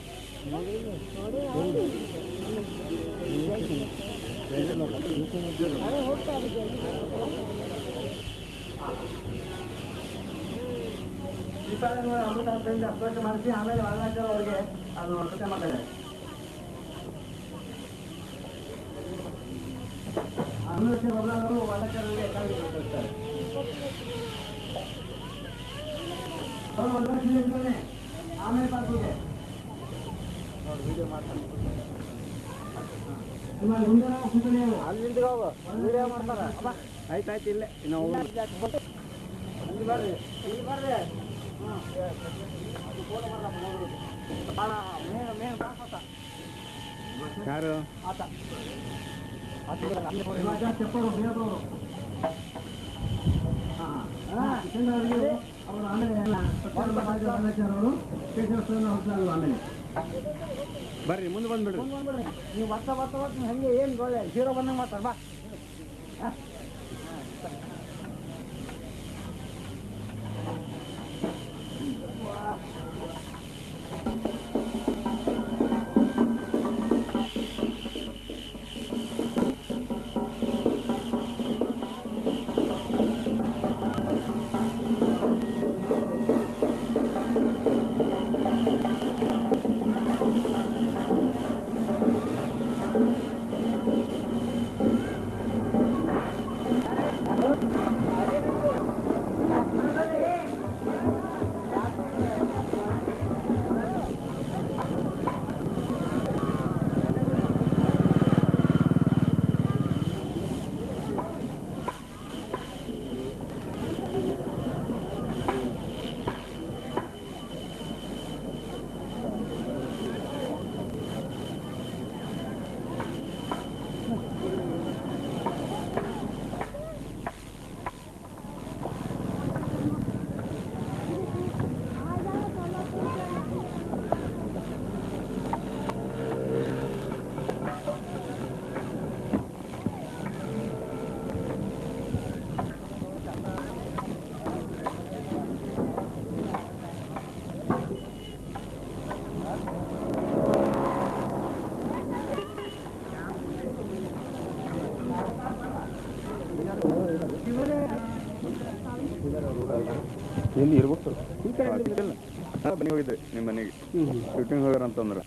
S9: ಶ್ರೀಪಾದಂಗಳ ಅಮೃತಾಂಶದಿಂದ ಅಪ್ರೋಚ ಮಾಡಿಸಿ ಆಮೇಲೆ ವಾಲ್ನಾಚಾರ್ಯ ಅವರಿಗೆ ಅದು ಸತ್ಯ ಮಾಡ್ತಾ ಇದ್ದಾರೆ. ಅಮೃತಾಚಾರ್ಯ ಅವರು ವಾಲ್ನಾಚಾರ್ಯರಿಗೆ ಕಳಿಸ್ತಾರೆ. ಆಮೇಲೆ ಪಾಲ್ಪೂಜೆ ಆಯ್ತಾಯ್ತು. ಇಲ್ಲೇ ನಾವು ಬರ್ರಿ ಬರ್ರಿ. ಯಾರು చెప్పరు ಬೇರೆದವರು ಅವರು ಆಮೇಲೆ ಅವರು ಕೇಶವ ಆಮೇಲೆ
S5: ಬರ್ರಿ ಮುಂದೆ ಬಂದ್ಬಿಡ್ರಿ.
S2: ನೀವು ಬರ್ತಾ ನೀವು ಹಂಗೆ ಏನು ಒಳ್ಳೆ ಹೀರೋ ಬಂದಂಗೆ ಮಾತಾಡ ಬಾ.
S5: ಎಲ್ಲಿ ಇರ್ಬೇಕು ಬನ್ನಿ ಹೋಗಿದ್ದೆ ನಿಮ್ಮ ಮನೆಗೆ ಶೂಟಿಂಗ್ ಹೋಗ್ಯಾರ ಅಂತಂದ್ರೆ